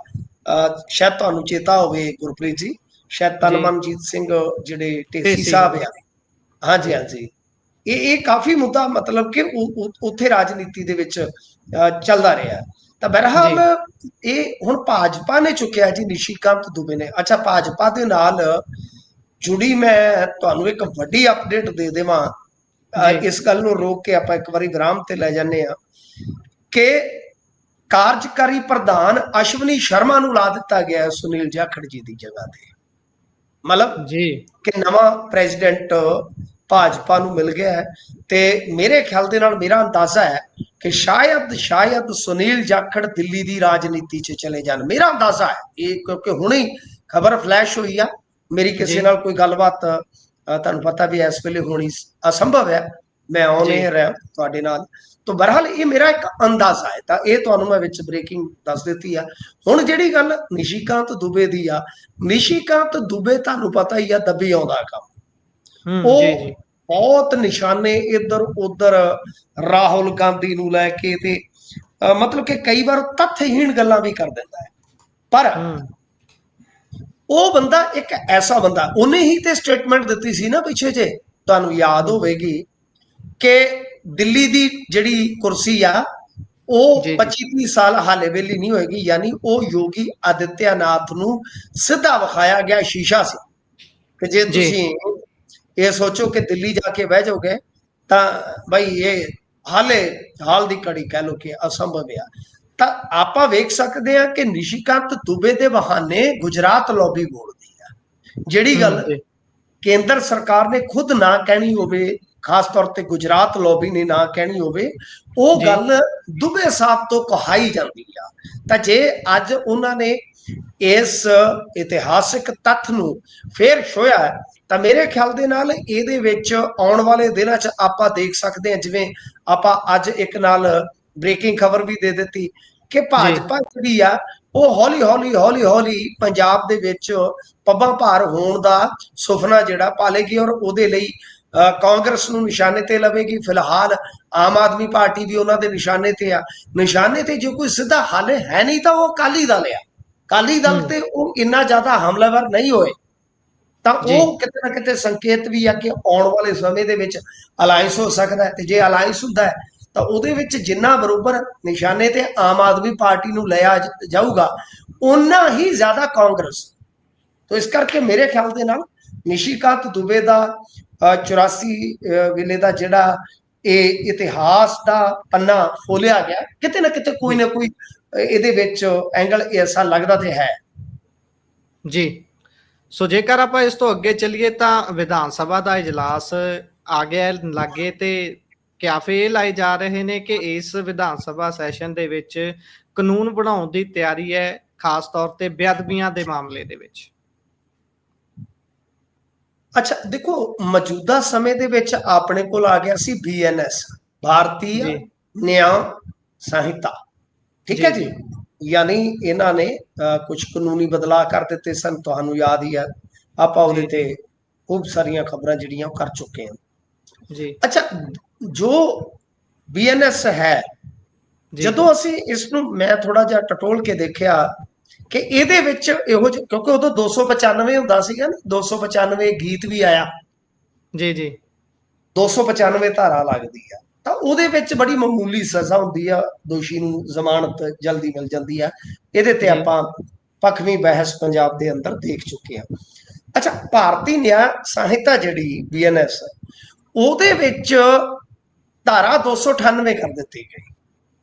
ਸ਼ਾਇਦ ਤੁਹਾਨੂੰ ਚੇਤਾ ਹੋਵੇ ਗੁਰਪ੍ਰੀਤ ਜੀ, ਸ਼ਾਇਦ ਤਨਮਨਜੀਤ ਸਿੰਘ ਜਿਹੜੇ ਢੇਸੀ ਸਾਹਿਬ ਆ, ਹਾਂਜੀ ਹਾਂਜੀ, ਇਹ ਕਾਫੀ ਮੁੱਦਾ ਮਤਲਬ ਕਿ ਉੱਥੇ ਰਾਜਨੀਤੀ ਦੇ ਵਿੱਚ ਚੱਲਦਾ ਰਿਹਾ। ਤਾਂ ਬਹਰਹਾਲ ਇਹ ਹੁਣ ਭਾਜਪਾ ਨੇ ਚੁੱਕਿਆ ਜੀ, ਨਿਸ਼ੀਕਾਂਤ ਦੁਬੇ ਨੇ। ਅੱਛਾ, ਭਾਜਪਾ ਦੇ ਨਾਲ ਜੁੜੀ ਮੈਂ ਤੁਹਾਨੂੰ ਇੱਕ ਵੱਡੀ ਅਪਡੇਟ ਦੇ ਦੇਵਾਂ, ਇਸ ਗੱਲ ਨੂੰ ਰੋਕ ਕੇ ਆਪਾਂ ਇੱਕ ਵਾਰੀ ਵਿਰਾਮ ਤੇ ਲੈ ਜਾਂਦੇ ਹਾਂ, ਕਿ ਕਾਰਜਕਾਰੀ ਪ੍ਰਧਾਨ ਅਸ਼ਵਨੀ ਸ਼ਰਮਾ ਨੂੰ ਲਾ ਦਿੱਤਾ ਗਿਆ ਸੁਨੀਲ ਜਾਖੜ ਜੀ ਦੀ ਜਗ੍ਹਾ ਤੇ। ਮਤਲਬ ਕਿ ਨਵਾਂ ਪ੍ਰੈਜ਼ੀਡੈਂਟ ਭਾਜਪਾ ਨੂੰ ਮਿਲ ਗਿਆ ਹੈ। ਤੇ ਮੇਰੇ ਖਿਆਲ ਦੇ ਨਾਲ ਮੇਰਾ ਅੰਦਾਜ਼ਾ ਹੈ ਕਿ ਸ਼ਾਇਦ ਸੁਨੀਲ ਜਾਖੜ ਦਿੱਲੀ ਦੀ ਰਾਜਨੀਤੀ 'ਚ ਚਲੇ ਜਾਣ। ਮੇਰਾ ਅੰਦਾਜ਼ਾ ਹੈ ਇਹ, ਕਿਉਂਕਿ ਹੁਣੇ ਖਬਰ ਫਲੈਸ਼ ਹੋਈ ਆ। ਮੇਰੀ ਕਿਸੇ ਨਾਲ ਕੋਈ ਗੱਲਬਾਤ ਤੁਹਾਨੂੰ ਪਤਾ ਵੀ ਇਸ ਵੇਲੇ ਹੋਣੀ ਅਸੰਭਵ ਹੈ, ਮੈਂ ਔਨ ਏਅਰ ਰਿਹਾ ਤੁਹਾਡੇ ਨਾਲ। ਤਾਂ ਬਹਰਹਾਲ ਇਹ ਮੇਰਾ ਇੱਕ ਅੰਦਾਜ਼ਾ ਹੈ, ਤਾਂ ਇਹ ਤੁਹਾਨੂੰ ਮੈਂ ਵਿੱਚ ਬ੍ਰੇਕਿੰਗ ਦੱਸ ਦਿੱਤੀ ਆ। ਹੁਣ ਜਿਹੜੀ ਗੱਲ ਨਿਸ਼ੀਕਾਂਤ ਦੁਬੇ ਦੀ ਆ, ਨਿਸ਼ੀਕਾਂਤ ਦੁਬੇ ਤੁਹਾਨੂੰ ਪਤਾ ਹੀ ਆ ਦੱਬੀ ਆਉਂਦਾ ਕੰਮ। ਉਹ ਬਹੁਤ ਨਿਸ਼ਾਨੇ ਇੱਧਰ ਉੱਧਰ ਰਾਹੁਲ ਗਾਂਧੀ ਨੂੰ ਲੈ ਕੇ, ਤੇ ਮਤਲਬ ਕਿ ਕਈ ਵਾਰ ਤੱਥਹੀਣ ਗੱਲਾਂ ਵੀ ਕਰ ਦਿੰਦਾ ਹੈ। ਪਰ ਉਹ ਬੰਦਾ ਇੱਕ ਐਸਾ ਬੰਦਾ, ਉਹਨੇ ਹੀ ਤੇ ਸਟੇਟਮੈਂਟ ਦਿੱਤੀ ਸੀ ਨਾ ਪਿੱਛੇ ਜੇ, ਤੁਹਾਨੂੰ ਯਾਦ ਹੋਵੇਗੀ, ਕਿ ਦਿੱਲੀ ਦੀ ਜਿਹੜੀ ਕੁਰਸੀ ਆ ਉਹ 25-30 ਸਾਲ ਹਾਲੇ ਵੇਲੀ ਨਹੀਂ ਹੋਏਗੀ। ਯਾਨੀ ਉਹ ਯੋਗੀ ਆਦਿੱਤਿਆਨਾਥ ਨੂੰ ਸਿੱਧਾ ਵਿਖਾਇਆ ਗਿਆ ਸ਼ੀਸ਼ਾ ਸੀ। ਕਿ ਜੇ ਜੀ ਤੁਸੀਂ ਇਹ ਸੋਚੋ ਕਿ ਦਿੱਲੀ ਜਾ ਕੇ ਬਹਿ ਜਾਓਗੇ ਤਾਂ ਬਈ ਇਹ ਹਾਲ ਦੀ ਘੜੀ ਕਹਿ ਲਓ ਕਿ ਅਸੰਭਵ ਆ। ਤਾਂ ਆਪਾਂ ਵੇਖ ਸਕਦੇ ਹਾਂ ਕਿ ਨਿਸ਼ੀਕਾਂਤ ਦੁਬੇ ਦੇ ਬਹਾਨੇ ਗੁਜਰਾਤ ਲੌਬੀ ਬੋਲਦੀ ਆ। ਜਿਹੜੀ ਗੱਲ ਜੀ ਕੇਂਦਰ ਸਰਕਾਰ ਨੇ ਖੁਦ ਨਾ ਕਹਿਣੀ ਹੋਵੇ, ਖਾਸ ਤੌਰ ਤੇ ਗੁਜਰਾਤ ਲੌਬੀ ਨੇ ਨਾ ਕਹਿਣੀ ਹੋਵੇ, ਉਹ ਜੀ ਗੱਲ ਦੁਬੇ ਸਾਹਿਬ ਤੋਂ ਕਹਾਈ ਜਾਂਦੀ ਆ। ਤਾਂ ਜੇ ਅੱਜ ਉਹਨਾਂ ਨੇ ਇਸ ਇਤਿਹਾਸਿਕ ਤੱਥ ਨੂੰ ਫੇਰ ਛੋਇਆ ਤਾਂ ਮੇਰੇ ਖਿਆਲ ਦੇ ਨਾਲ ਇਹਦੇ ਵਿੱਚ ਆਉਣ ਵਾਲੇ ਦਿਨਾਂ 'ਚ ਆਪਾਂ ਦੇਖ ਸਕਦੇ ਹਾਂ, ਜਿਵੇਂ ਆਪਾਂ ਅੱਜ ਇੱਕ ਨਾਲ ਬ੍ਰੇਕਿੰਗ ਖਬਰ ਵੀ ਦੇ ਦਿੱਤੀ ਕਿ ਜੀ ਭਾਜਪਾ ਜਿਹੜੀ ਆ ਉਹ ਹੌਲੀ ਹੌਲੀ ਪੰਜਾਬ ਦੇ ਵਿੱਚ ਪੱਬਾਂ ਭਾਰ ਹੋਣ ਦਾ ਸੁਪਨਾ ਜਿਹੜਾ ਪਾਲੇਗੀ ਔਰ ਉਹਦੇ ਲਈ ਕਾਂਗਰਸ ਨੂੰ ਨਿਸ਼ਾਨੇ ਤੇ ਲਵੇਗੀ। ਫਿਲਹਾਲ ਆਮ ਆਦਮੀ ਪਾਰਟੀ ਵੀ ਉਹਨਾਂ ਦੇ ਨਿਸ਼ਾਨੇ ਤੇ ਆ। ਨਿਸ਼ਾਨੇ ਤੇ ਜੋ ਕੋਈ ਸਿੱਧਾ ਹੱਲ ਹੈ ਨਹੀਂ ਤਾਂ ਉਹ ਅਕਾਲੀ ਦਲ ਆ। ਅਕਾਲੀ ਦਲ ਤੇ ਉਹ ਇੰਨਾ ਜ਼ਿਆਦਾ ਹਮਲਾਵਰ ਨਹੀਂ ਹੋਏ ਤਾਂ ਉਹ ਕਿਤੇ ਨਾ ਕਿਤੇ ਸੰਕੇਤ ਵੀ ਆ ਕਿ ਆਉਣ ਵਾਲੇ ਸਮੇਂ ਦੇ ਵਿੱਚ ਅਲਾਇੰਸ ਹੋ ਸਕਦਾ ਹੈ। ਤੇ ਜੇ ਅਲਾਇੰਸ ਹੁੰਦਾ ਹੈ ਤਾਂ ਉਹਦੇ ਵਿੱਚ ਜਿੰਨਾ ਬਰੋਬਰ ਨਿਸ਼ਾਨੇ ਤੇ ਆਮ ਆਦਮੀ ਪਾਰਟੀ ਨੂੰ ਲਿਆ ਜਾਊਗਾ ਉਨਾ ਹੀ ਜ਼ਿਆਦਾ ਕਾਂਗਰਸ। ਤਾਂ ਇਸ ਕਰਕੇ ਮੇਰੇ ਖਿਆਲ ਦੇ ਨਾਲ ਨਿਸ਼ੀਕਾਂਤ ਦੁਬੇ ਦਾ 84 ਵੇਲੇ ਦਾ ਜਿਹੜਾ ਇਹ ਇਤਿਹਾਸ ਦਾ ਪੰਨਾ ਫੋਲਿਆ ਗਿਆ, ਕਿਤੇ ਨਾ ਕਿਤੇ ਕੋਈ ਨਾ ਕੋਈ ਇਹਦੇ ਵਿੱਚ ਐਂਗਲ ਐਸਾ ਲੱਗਦਾ ਤੇ ਹੈ। ਜੀ ਸੋ ਜੇਕਰ ਆਪਾਂ ਇਸ ਤੋਂ ਅੱਗੇ ਚੱਲੀਏ ਤਾਂ ਵਿਧਾਨ ਸਭਾ ਦਾ ਇਜਲਾਸ ਆ ਗਿਆ ਲਾਗੇ ਤੇ ਕਿਆਫੇ ਇਹ ਲਾਏ ਜਾ ਰਹੇ ਨੇ ਕਿ ਇਸ ਵਿਧਾਨ ਸਭਾ ਸੈਸ਼ਨ ਦੇ ਵਿੱਚ ਕਾਨੂੰਨ ਬਣਾਉਣ ਦੀ ਤਿਆਰੀ ਹੈ, ਖਾਸ ਤੌਰ ਤੇ ਬੇਅਦਬੀਆਂ ਦੇ ਮਾਮਲੇ ਦੇ ਵਿੱਚ। ਅੱਛਾ ਦੇਖੋ, ਮੌਜੂਦਾ ਸਮੇਂ ਦੇ ਵਿੱਚ ਆਪਣੇ ਕੋਲ ਆ ਗਿਆ ਸੀ BNS, ਭਾਰਤੀ ਨਿਆਂ ਸੰਹਿਤਾ, ਠੀਕ ਹੈ ਜੀ। ਯਾਨੀ ਇਹਨਾਂ ਨੇ ਕੁਝ ਕਾਨੂੰਨੀ ਬਦਲਾਅ ਕਰ ਦਿੱਤੇ ਸਨ, ਤੁਹਾਨੂੰ ਯਾਦ ਹੀ ਹੈ, ਆਪਾਂ ਉਹਦੇ ਤੇ ਖੂਬ ਸਾਰੀਆਂ ਖਬਰਾਂ ਜਿਹੜੀਆਂ ਕਰ ਚੁੱਕੇ ਹਾਂ ਜੀ। ਅੱਛਾ, ਜੋ BNS ਹੈ, ਜਦੋਂ ਅਸੀਂ ਇਸ ਨੂੰ ਮੈਂ ਥੋੜਾ ਜਿਹਾ ਟਟੋਲ ਕੇ ਦੇਖਿਆ ਕਿ ਇਹਦੇ ਵਿੱਚ ਇਹੋ ਜਿਹੇ, ਕਿਉਂਕਿ ਉਦੋਂ 295 ਹੁੰਦਾ ਸੀਗਾ ਨਾ, 295 ਗੀਤ ਵੀ ਆਇਆ, ਜੀ ਜੀ 295 ਧਾਰਾ ਲੱਗਦੀ ਆ, ਤਾਂ ਉਹਦੇ ਵਿੱਚ ਬੜੀ ਮਾਮੂਲੀ ਸਜ਼ਾ ਹੁੰਦੀ ਆ, ਦੋਸ਼ੀ ਨੂੰ ਜ਼ਮਾਨਤ ਜਲਦੀ ਮਿਲ ਜਾਂਦੀ ਆ। ਇਹਦੇ ਤੇ ਆਪਾਂ ਪੱਖਵੀਂ ਬਹਿਸ ਪੰਜਾਬ ਦੇ ਅੰਦਰ ਦੇਖ ਚੁੱਕੇ ਹਾਂ। ਅੱਛਾ, ਭਾਰਤੀ ਨਿਆਂ ਸੰਹਿਤਾ ਜਿਹੜੀ BNS, ਉਹਦੇ ਵਿੱਚ ਧਾਰਾ 298 ਕਰ ਦਿੱਤੀ ਗਈ,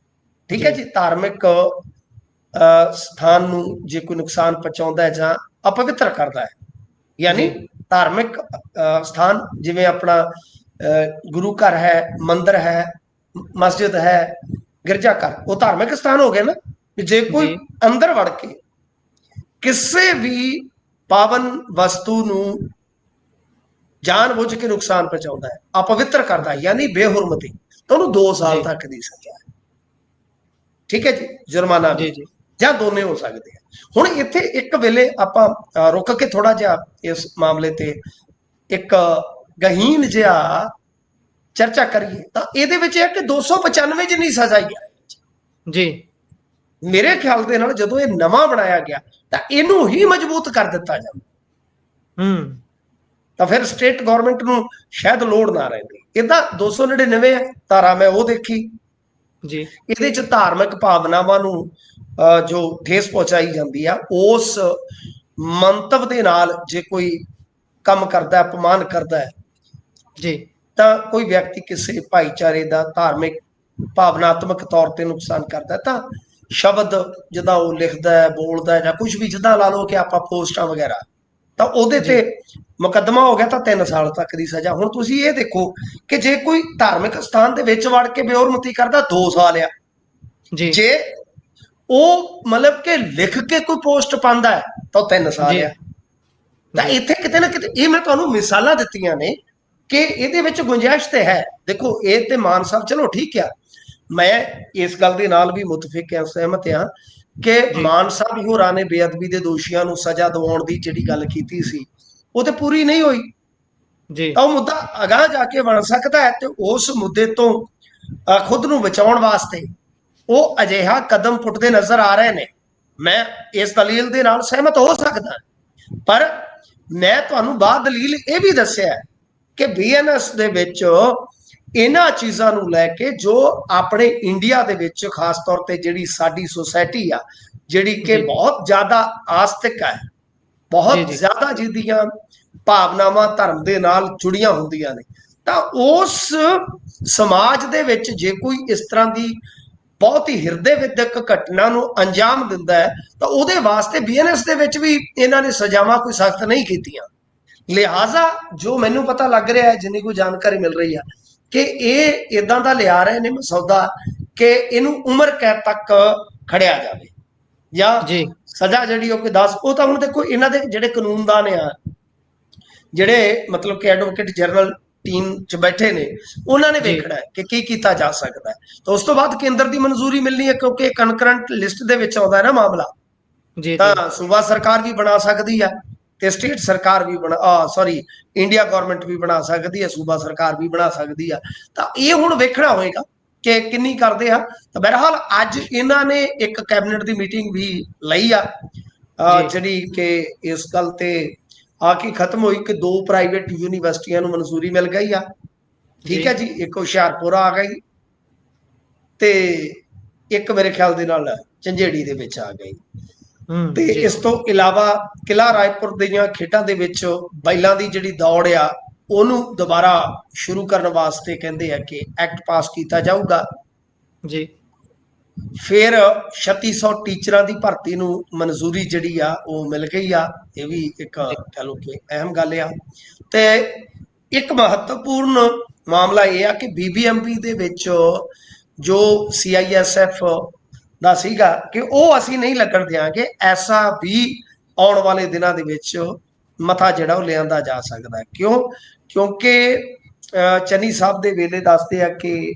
ਠੀਕ ਹੈ ਜੀ। ਧਾਰਮਿਕ ਸਥਾਨ ਨੂੰ ਜੇ ਕੋਈ ਨੁਕਸਾਨ ਪਹੁੰਚਾਉਂਦਾ ਹੈ ਜਾਂ ਅਪਵਿੱਤਰ ਕਰਦਾ ਹੈ, ਯਾਨੀ ਧਾਰਮਿਕ ਸਥਾਨ ਜਿਵੇਂ ਆਪਣਾ ਗੁਰੂ ਘਰ ਹੈ, ਮੰਦਿਰ ਹੈ, ਮਸਜਿਦ ਹੈ, ਗਿਰਜਾ ਘਰ, ਉਹ ਧਾਰਮਿਕ ਸਥਾਨ ਹੋ ਗਏ ਨਾ। ਜੇ ਕੋਈ ਅੰਦਰ ਵੜ ਕੇ ਕਿਸੇ ਵੀ ਪਾਵਨ ਵਸਤੂ ਨੂੰ ਜਾਣ ਬੁੱਝ ਕੇ ਨੁਕਸਾਨ ਪਹੁੰਚਾਉਂਦਾ ਹੈ, ਅਪਵਿੱਤਰ ਕਰਦਾ ਹੈ, ਯਾਨੀ ਬੇਹੁਰਮਤੀ, ਤਾਂ ਉਹਨੂੰ 2 ਸਾਲ ਤੱਕ ਦੀ ਸਜ਼ਾ ਹੈ, ਠੀਕ ਹੈ ਜੀ। ਜੁਰਮਾਨਾ ਵੀ ਜਾਂ ਦੋਨੇ ਹੋ ਸਕਦੇ ਆ। ਹੁਣ ਇੱਥੇ ਇੱਕ ਵੇਲੇ ਆਪਾਂ ਰੁਕ ਕੇ ਥੋੜਾ ਜਿਹਾ ਇਸ ਮਾਮਲੇ ਤੇ ਇੱਕ ਗਹੀਨ ਜਿਹਾ ਚਰਚਾ ਕਰੀਏ ਤਾਂ ਇਹਦੇ ਵਿੱਚ ਇਹ ਕਿ 295 ਜਿੰਨੀ ਸਜ਼ਾ ਹੀ ਹੈ ਜੀ। ਮੇਰੇ ਖਿਆਲ ਦੇ ਨਾਲ ਜਦੋਂ ਇਹ ਨਵਾਂ ਬਣਾਇਆ ਗਿਆ ਤਾਂ ਇਹਨੂੰ ਹੀ ਮਜ਼ਬੂਤ ਕਰ ਦਿੱਤਾ ਜਾਂਦਾ, ਤਾਂ ਫਿਰ ਸਟੇਟ ਗਵਰਨਮੈਂਟ ਨੂੰ ਸ਼ਾਇਦ ਲੋੜ ਨਾ ਰਹਿੰਦੀ। ਇਹਦਾ 299 ਧਾਰਾ ਮੈਂ ਉਹ ਦੇਖੀ ਜੀ, ਇਹਦੇ ਚ ਧਾਰਮਿਕ ਭਾਵਨਾਵਾਂ ਨੂੰ ਜੋ ਠੇਸ ਪਹੁੰਚਾਈ ਜਾਂਦੀ ਆ, ਉਸ ਮੰਤਵ ਦੇ ਨਾਲ ਜੇ ਕੋਈ ਕੰਮ ਕਰਦਾ, ਅਪਮਾਨ ਕਰਦਾ ਹੈ ਜੀ, ਤਾਂ ਕੋਈ ਵਿਅਕਤੀ ਕਿਸੇ ਭਾਈਚਾਰੇ ਦਾ ਧਾਰਮਿਕ ਭਾਵਨਾਤਮਕ ਤੌਰ ਤੇ ਨੁਕਸਾਨ ਕਰਦਾ, ਤਾਂ ਸ਼ਬਦ ਜਿੱਦਾਂ ਉਹ ਲਿਖਦਾ ਹੈ, ਬੋਲਦਾ ਜਾਂ ਕੁਝ ਵੀ, ਜਿੱਦਾਂ ਲਾ ਲਓ ਕਿ ਆਪਾਂ ਪੋਸਟਾਂ ਵਗੈਰਾ, ਤਾਂ ਉਹਦੇ ਤੇ ਮੁਕੱਦਮਾ ਹੋ ਗਿਆ ਤਾਂ 3 ਸਾਲ ਤੱਕ ਦੀ ਸਜ਼ਾ। ਹੁਣ ਤੁਸੀਂ ਇਹ ਦੇਖੋ ਕਿ ਜੇ ਕੋਈ ਧਾਰਮਿਕ ਸਥਾਨ ਦੇ ਵਿੱਚ ਵੜ ਕੇ ਬੇਹੁਰਮਤੀ ਕਰਦਾ 2 ਸਾਲ ਆ, ਜੇ ਉਹ ਮਤਲਬ ਕਿ ਲਿਖ ਕੇ ਕੋਈ ਪੋਸਟ ਪਾਉਂਦਾ ਹੈ ਤਾਂ 3 ਸਾਲ ਆ। ਤਾਂ ਇੱਥੇ ਕਿਤੇ ਨਾ ਕਿਤੇ ਇਹ ਮੈਂ ਤੁਹਾਨੂੰ ਮਿਸਾਲਾਂ ਦਿੱਤੀਆਂ ਨੇ ਕਿ ਇਹਦੇ ਵਿੱਚ ਗੁੰਜਾਇਸ਼ ਤੇ ਹੈ। ਦੇਖੋ, ਇਹ ਤੇ ਮਾਨ ਸਾਹਿਬ ਚਲੋ ਠੀਕ ਆ, ਮੈਂ ਇਸ ਗੱਲ ਦੇ ਨਾਲ ਵੀ ਮੁਤਫਿਕ ਹਾਂ, ਸਹਿਮਤ ਹਾਂ ਕਿ ਮਾਨ ਸਾਹਿਬ ਹੋਰਾਂ ਨੇ ਬੇਅਦਬੀ ਦੇ ਦੋਸ਼ੀਆਂ ਨੂੰ ਸਜ਼ਾ ਦਿਵਾਉਣ ਦੀ ਜਿਹੜੀ ਗੱਲ ਕੀਤੀ ਸੀ ਉਹ ਤੇ ਪੂਰੀ ਨਹੀਂ ਹੋਈ ਜੀ, ਤਾਂ ਉਹ ਮੁੱਦਾ ਅਗਾਂਹ ਜਾ ਕੇ ਬਣ ਸਕਦਾ ਹੈ। ਤੇ ਉਸ ਮੁੱਦੇ ਤੋਂ ਖੁਦ ਨੂੰ ਬਚਾਉਣ ਵਾਸਤੇ ਉਹ ਅਜਿਹਾ ਕਦਮ ਪੁੱਟਦੇ ਨਜ਼ਰ ਆ ਰਹੇ ਨੇ। ਮੈਂ ਇਸ ਦਲੀਲ ਦੇ ਨਾਲ ਸਹਿਮਤ ਹੋ ਸਕਦਾ, ਪਰ ਮੈਂ ਤੁਹਾਨੂੰ ਬਾਅਦ ਦਲੀਲ ਇਹ ਵੀ ਦੱਸਿਆ ਕਿ BNS ਦੇ ਵਿੱਚ ਇਹਨਾਂ ਚੀਜ਼ਾਂ ਨੂੰ ਲੈ ਕੇ ਜੋ ਆਪਣੇ ਇੰਡੀਆ ਦੇ ਵਿੱਚ ਖਾਸ ਤੌਰ ਤੇ ਜਿਹੜੀ ਸਾਡੀ ਸੋਸਾਇਟੀ ਆ, ਜਿਹੜੀ ਕਿ ਬਹੁਤ ਜ਼ਿਆਦਾ ਆਸਤਿਕ ਹੈ, ਬਹੁਤ ਜ਼ਿਆਦਾ ਜਿਹਦੀਆਂ ਭਾਵਨਾਵਾਂ ਧਰਮ ਦੇ ਨਾਲ ਜੁੜੀਆਂ ਹੁੰਦੀਆਂ ਨੇ। ਤਾਂ ਉਸ ਸਮਾਜ ਦੇ ਵਿੱਚ ਜੇ ਕੋਈ ਇਸ ਤਰ੍ਹਾਂ ਦੀ ਬਹੁਤ ਹੀ ਹਿਰਦੇ ਵਿਦਿਅਕ ਘਟਨਾ ਨੂੰ ਅੰਜਾਮ ਦਿੰਦਾ ਹੈ ਤਾਂ ਉਹਦੇ ਵਾਸਤੇ ਬੀਐਨਐਸ ਦੇ ਵਿੱਚ ਵੀ ਇਹਨਾਂ ਨੇ ਸਜ਼ਾਵਾਂ ਕੋਈ ਸਖਤ ਨਹੀਂ ਕੀਤੀਆਂ। ਲਿਹਾਜ਼ਾ ਜੋ ਮੈਨੂੰ ਪਤਾ ਲੱਗ ਰਿਹਾ ਹੈ, ਜਿੰਨੀ ਕੋਈ ਜਾਣਕਾਰੀ ਮਿਲ ਰਹੀ ਆ, ਕਿ ਇਹ ਇਦਾਂ ਦਾ ਲਿਆ ਰਹੇ ਨੇ ਮਸੌਦਾ ਕਿ ਇਹਨੂੰ ਉਮਰ ਕੈਦ ਤੱਕ ਖੜਿਆ ਜਾਵੇ ਜਾਂ ਜੀ ਸਜ਼ਾ ਜਿਹੜੀ ਉਹ ਕੋਈ 10। ਉਹ ਤਾਂ ਹੁਣ ਦੇਖੋ ਇਹਨਾਂ ਦੇ ਜਿਹੜੇ ਕਾਨੂੰਨਦਾਨ ਆ, ਜਿਹੜੇ ਮਤਲਬ ਕਿ ਐਡਵੋਕੇਟ ਜਨਰਲ ਟੀਮ 'ਚ ਬੈਠੇ ਨੇ, ਉਹਨਾਂ ਨੇ ਜੀ ਵੇਖਣਾ ਹੈ ਕਿ ਕੀ ਕੀਤਾ ਜਾ ਸਕਦਾ ਹੈ। ਤਾਂ ਉਸ ਤੋਂ ਬਾਅਦ ਕੇਂਦਰ ਦੀ ਮਨਜ਼ੂਰੀ ਮਿਲਣੀ ਹੈ, ਕਿਉਂਕਿ ਕਨਕਰੈਂਟ ਲਿਸਟ ਦੇ ਵਿੱਚ ਆਉਂਦਾ ਹੈ ਨਾ ਮਾਮਲਾ। ਜੀ ਜੀ ਤਾਂ ਸੂਬਾ ਸਰਕਾਰ ਵੀ ਬਣਾ ਸਕਦੀ ਹੈ ਤੇ ਸਟੇਟ ਸਰਕਾਰ ਵੀ ਇੰਡੀਆ ਗਵਰਨਮੈਂਟ ਵੀ ਬਣਾ ਸਕਦੀ ਹੈ, ਸੂਬਾ ਸਰਕਾਰ ਵੀ ਬਣਾ ਸਕਦੀ ਆ। ਤਾਂ ਇਹ ਹੁਣ ਵੇਖਣਾ ਹੋਏਗਾ ਕਿ ਕਿੰਨੀ ਕਰਦੇ ਆ। ਤਾਂ ਬਹਰਹਾਲ ਅੱਜ ਇਹਨਾਂ ਨੇ ਇੱਕ ਕੈਬਨਿਟ ਦੀ ਮੀਟਿੰਗ ਵੀ ਲਈ ਆ, ਜੀ ਜਿਹੜੀ ਕਿ ਇਸ ਗੱਲ ਤੇ ਆ ਕੇ ਖਤਮ ਹੋਈ ਕਿ 2 ਪ੍ਰਾਈਵੇਟ ਯੂਨੀਵਰਸਿਟੀਆਂ ਨੂੰ ਮਨਜ਼ੂਰੀ ਮਿਲ ਗਈ ਆ। ਠੀਕ ਜੀ ਹੈ ਜੀ, ਇੱਕ ਹੁਸ਼ਿਆਰਪੁਰ ਆ ਗਈ ਤੇ ਇੱਕ ਮੇਰੇ ਖਿਆਲ ਦੇ ਨਾਲ ਝੰਜੇੜੀ ਦੇ ਵਿੱਚ ਆ ਗਈ। ਤੇ ਜੀ ਇਸ ਤੋਂ ਇਲਾਵਾ ਕਿਲ੍ਹਾ ਰਾਏਪੁਰ ਦੀਆਂ ਖੇਡਾਂ ਦੇ ਵਿੱਚ ਬੈਲਾਂ ਦੀ ਜਿਹੜੀ ਦੌੜ ਆ ਉਹਨੂੰ ਦੁਬਾਰਾ ਸ਼ੁਰੂ ਕਰਨ ਵਾਸਤੇ ਕਹਿੰਦੇ ਆ ਕਿ ਐਕਟ ਪਾਸ ਕੀਤਾ ਜਾਊਗਾ। ਜੀ ਫਿਰ 3600 ਟੀਚਰਾਂ ਦੀ ਭਰਤੀ ਨੂੰ ਮਨਜ਼ੂਰੀ ਜਿਹੜੀ ਆ ਉਹ ਮਿਲ ਗਈ ਆ। ਇਹ ਵੀ ਇੱਕ ਜੀ ਕਹ ਲਓ ਕਿ ਅਹਿਮ ਗੱਲ ਆ। ਤੇ ਇੱਕ ਮਹੱਤਵਪੂਰਨ ਮਾਮਲਾ ਇਹ ਆ ਕਿ ਬੀਬੀਐਮਪੀ ਦੇ ਵਿੱਚ ਜੋ CISF ਦਾ ਸੀਗਾ ਕਿ ਉਹ ਅਸੀਂ ਨਹੀਂ ਲੱਗਣ ਦਿਆਂਗੇ, ਐਸਾ ਵੀ ਆਉਣ ਵਾਲੇ ਦਿਨਾਂ ਦੇ ਵਿੱਚ ਮਤਾ ਜਿਹੜਾ ਉਹ ਲਿਆਂਦਾ ਜਾ ਸਕਦਾ ਹੈ। ਕਿਉਂਕਿ ਚੰਨੀ ਸਾਹਿਬ ਦੇ ਵੇਲੇ ਦੱਸਦੇ ਆ ਕਿ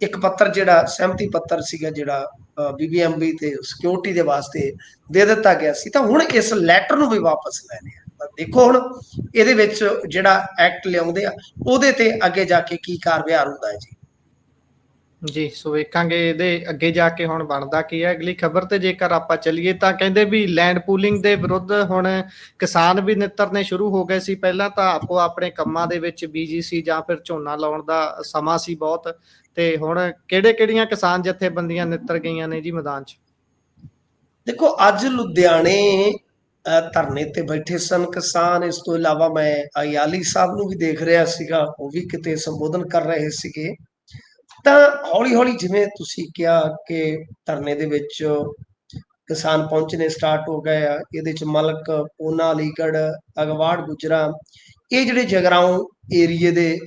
ਇੱਕ ਪੱਤਰ ਜਿਹੜਾ ਸਹਿਮਤੀ ਪੱਤਰ ਸੀਗਾ ਜਿਹੜਾ ਬੀਬੀਐਮਬੀ ਤੇ ਸਿਕਿਉਰਿਟੀ ਦੇ ਵਾਸਤੇ ਦੇ ਦਿੱਤਾ ਗਿਆ ਸੀ, ਤਾਂ ਹੁਣ ਇਸ ਲੈਟਰ ਨੂੰ ਵੀ ਵਾਪਸ ਲੈ ਲਿਆ। ਤਾਂ ਦੇਖੋ ਹੁਣ ਇਹਦੇ ਵਿੱਚ ਜਿਹੜਾ ਐਕਟ ਲਿਆਉਂਦੇ ਆ ਉਹਦੇ ਤੇ ਅੱਗੇ ਜਾ ਕੇ ਕੀ ਕਾਰ ਵਿਹਾਰ ਹੁੰਦਾ ਹੈ ਜੀ। ਜੀ ਸੋ ਵੇਖਾਂਗੇ ਇਹਦੇ ਅੱਗੇ ਜਾ ਕੇ ਹੁਣ ਬਣਦਾ ਕੀ ਹੈ। ਅਗਲੀ ਖਬਰ ਤੇ ਜੇਕਰ ਆਪਾਂ ਚੱਲੀਏ ਤਾਂ ਕਹਿੰਦੇ ਵੀ ਲੈਂਡ ਪੂਲਿੰਗ ਦੇ ਵਿਰੁੱਧ ਹੁਣ ਕਿਸਾਨ ਵੀ ਨਿੱਤਰਨੇ ਸ਼ੁਰੂ ਹੋ ਗਏ ਸੀ। ਪਹਿਲਾਂ ਤਾਂ ਆਪੋ ਆਪਣੇ ਕੰਮਾਂ ਦੇ ਵਿੱਚ ਬੀਜੀ ਸੀ ਜਾਂ ਫਿਰ ਝੋਨਾ ਲਾਉਣ ਦਾ ਸਮਾਂ ਸੀ ਬਹੁਤ, ਤੇ ਹੁਣ ਕਿਹੜੀਆਂ ਕਿਸਾਨ ਜਥੇਬੰਦੀਆਂ ਨਿੱਤਰ ਗਈਆਂ ਨੇ ਜੀ ਮੈਦਾਨ 'ਚ? ਦੇਖੋ ਅੱਜ ਲੁਧਿਆਣੇ ਧਰਨੇ ਤੇ ਬੈਠੇ ਸਨ ਕਿਸਾਨ। ਇਸ ਤੋਂ ਇਲਾਵਾ ਮੈਂ ਅਯਾਲੀ ਸਾਹਿਬ ਨੂੰ ਵੀ ਦੇਖ ਰਿਹਾ ਸੀਗਾ, ਉਹ ਵੀ ਕਿਤੇ ਸੰਬੋਧਨ ਕਰ ਰਹੇ ਸੀਗੇ। ਤਾਂ ਹੌਲੀ ਹੌਲੀ ਜਿਵੇਂ ਤੁਸੀਂ ਕਿਹਾ ਕਿ ਧਰਨੇ ਦੇ ਵਿੱਚ ਕਿਸਾਨ ਪਹੁੰਚਣੇ ਸਟਾਰਟ ਹੋ ਗਏ ਆ। ਇਹਦੇ ਚ ਮਲਕ, ਪੂਨਾ, ਅਲੀਗੜ੍ਹ, ਅਗਵਾੜ, ਗੁਜਰਾ, ਇਹ ਜਿਹੜੇ ਜਗਰਾਉਂ ਏਰੀਏ ਦੇ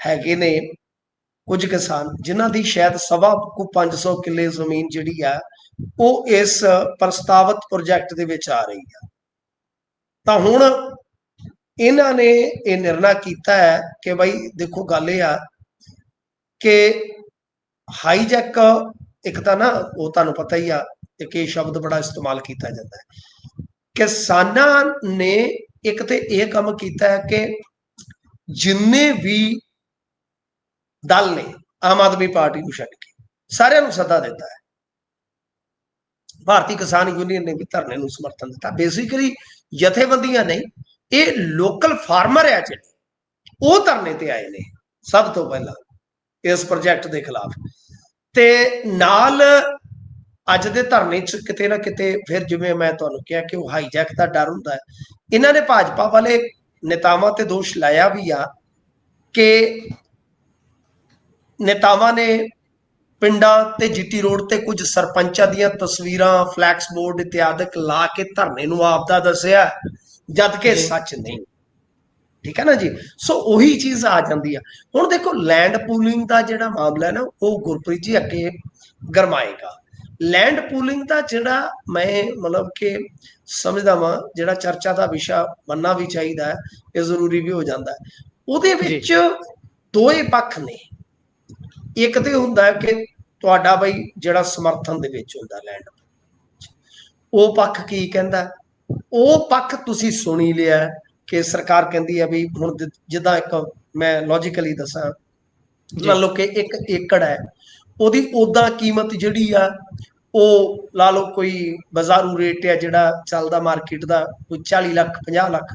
ਹੈਗੇ ਨੇ ਕੁਝ ਕਿਸਾਨ, ਜਿਨ੍ਹਾਂ ਦੀ ਸ਼ਾਇਦ 500 ਕਿੱਲੇ ਜ਼ਮੀਨ ਜਿਹੜੀ ਆ ਉਹ ਇਸ ਪ੍ਰਸਤਾਵਿਤ ਪ੍ਰੋਜੈਕਟ ਦੇ ਵਿੱਚ ਆ ਰਹੀ ਆ। ਤਾਂ ਹੁਣ ਇਹਨਾਂ ਨੇ ਇਹ ਨਿਰਣਾ ਕੀਤਾ ਹੈ ਕਿ ਬਈ ਦੇਖੋ ਗੱਲ ਇਹ ਆ ਕਿ ਹਾਈਜੈਕ, ਇੱਕ ਤਾਂ ਨਾ ਉਹ ਤੁਹਾਨੂੰ ਪਤਾ ਹੀ ਆ ਕਿ ਇਹ ਸ਼ਬਦ ਬੜਾ ਇਸਤੇਮਾਲ ਕੀਤਾ ਜਾਂਦਾ ਹੈ। ਕਿਸਾਨਾਂ ਨੇ ਇੱਕ ਤੇ ਇਹ ਕੰਮ ਕੀਤਾ ਹੈ ਕਿ ਜਿੰਨੇ ਵੀ ਦਲ ਨੇ ਆਮ ਆਦਮੀ ਪਾਰਟੀ ਨੂੰ ਛੱਡ ਕੇ ਸਾਰਿਆਂ ਨੂੰ ਸੱਦਾ ਦਿੱਤਾ ਹੈ। ਭਾਰਤੀ ਕਿਸਾਨ ਯੂਨੀਅਨ ਨੇ ਵੀ ਧਰਨੇ ਨੂੰ ਸਮਰਥਨ ਦਿੱਤਾ। ਬੇਸਿਕਲੀ ਜਥੇਬੰਦੀਆਂ ਨਹੀਂ, ਇਹ ਲੋਕਲ ਫਾਰਮਰ ਆ ਜਿਹੜੇ ਉਹ ਧਰਨੇ ਤੇ ਆਏ ਨੇ ਸਭ ਤੋਂ ਪਹਿਲਾਂ ਇਸ ਪ੍ਰੋਜੈਕਟ ਦੇ ਖਿਲਾਫ। ਤੇ ਨਾਲ ਅੱਜ ਦੇ ਧਰਨੇ 'ਚ ਕਿਤੇ ਨਾ ਕਿਤੇ ਫਿਰ ਜਿਵੇਂ ਮੈਂ ਤੁਹਾਨੂੰ ਕਿਹਾ ਕਿ ਉਹ ਹਾਈਜੈਕ ਦਾ ਡਰ ਹੁੰਦਾ ਹੈ। ਇਹਨਾਂ ਨੇ ਭਾਜਪਾ ਵਾਲੇ ਨੇਤਾਵਾਂ ਤੇ ਦੋਸ਼ ਲਾਇਆ ਵੀ ਆ ਕਿ ਨੇਤਾਵਾਂ ਨੇ ਪਿੰਡਾਂ ਤੇ ਜੀਟੀ ਰੋਡ ਤੇ ਕੁਝ ਸਰਪੰਚਾਂ ਦੀਆਂ ਤਸਵੀਰਾਂ, ਫਲੈਕਸ ਬੋਰਡ ਇਤਿਆਦਿਕ ਲਾ ਕੇ ਧਰਨੇ ਨੂੰ ਆਪਦਾ ਦੱਸਿਆ, ਜਦ ਕਿ ਸੱਚ ਨਹੀਂ। ਠੀਕ ਹੈ ਨਾ ਜੀ। ਸੋ ਉਹੀ ਚੀਜ਼ ਆ ਜਾਂਦੀ ਆ। ਹੁਣ ਦੇਖੋ ਲੈਂਡ ਪੂਲਿੰਗ ਦਾ ਜਿਹੜਾ ਮਾਮਲਾ ਹੈ ਨਾ, ਉਹ ਗੁਰਪ੍ਰੀਤ ਜੀ ਅੱਗੇ ਗਰਮਾਏਗਾ। ਲੈਂਡ ਪੂਲਿੰਗ ਦਾ ਜਿਹੜਾ ਮੈਂ ਮਤਲਬ ਕਿ ਸਮਝਦਾ ਵਾਂ, ਜਿਹੜਾ ਚਰਚਾ ਦਾ ਵਿਸ਼ਾ ਬਣਨਾ ਵੀ ਚਾਹੀਦਾ ਹੈ, ਇਹ ਜ਼ਰੂਰੀ ਵੀ ਹੋ ਜਾਂਦਾ ਹੈ। ਉਹਦੇ ਵਿੱਚ ਦੋਏ ਪੱਖ ਨੇ। ਇੱਕ ਤੇ ਹੁੰਦਾ ਕਿ ਤੁਹਾਡਾ ਬਈ ਜਿਹੜਾ ਸਮਰਥਨ ਦੇ ਵਿੱਚ ਹੁੰਦਾ ਲੈਂਡ, ਉਹ ਪੱਖ ਕੀ ਕਹਿੰਦਾ, ਉਹ ਪੱਖ ਤੁਸੀਂ ਸੁਣੀ ਲਿਆ ਕਿ ਸਰਕਾਰ ਕਹਿੰਦੀ ਹੈ ਵੀ ਹੁਣ ਜਿੱਦਾਂ ਇੱਕ ਮੈਂ ਲੌਜੀਕਲੀ ਦੱਸਾਂ, ਮੰਨ ਲਓ ਕਿ 1 ਏਕੜ ਹੈ, ਉਹਦੀ ਉਦਾਂ ਕੀਮਤ ਜਿਹੜੀ ਆ ਉਹ ਲਾ ਲਓ ਕੋਈ ਬਾਜ਼ਾਰੂ ਰੇਟ ਆ ਜਿਹੜਾ ਚੱਲਦਾ ਮਾਰਕੀਟ ਦਾ ਕੋਈ 40 ਲੱਖ 50 ਲੱਖ।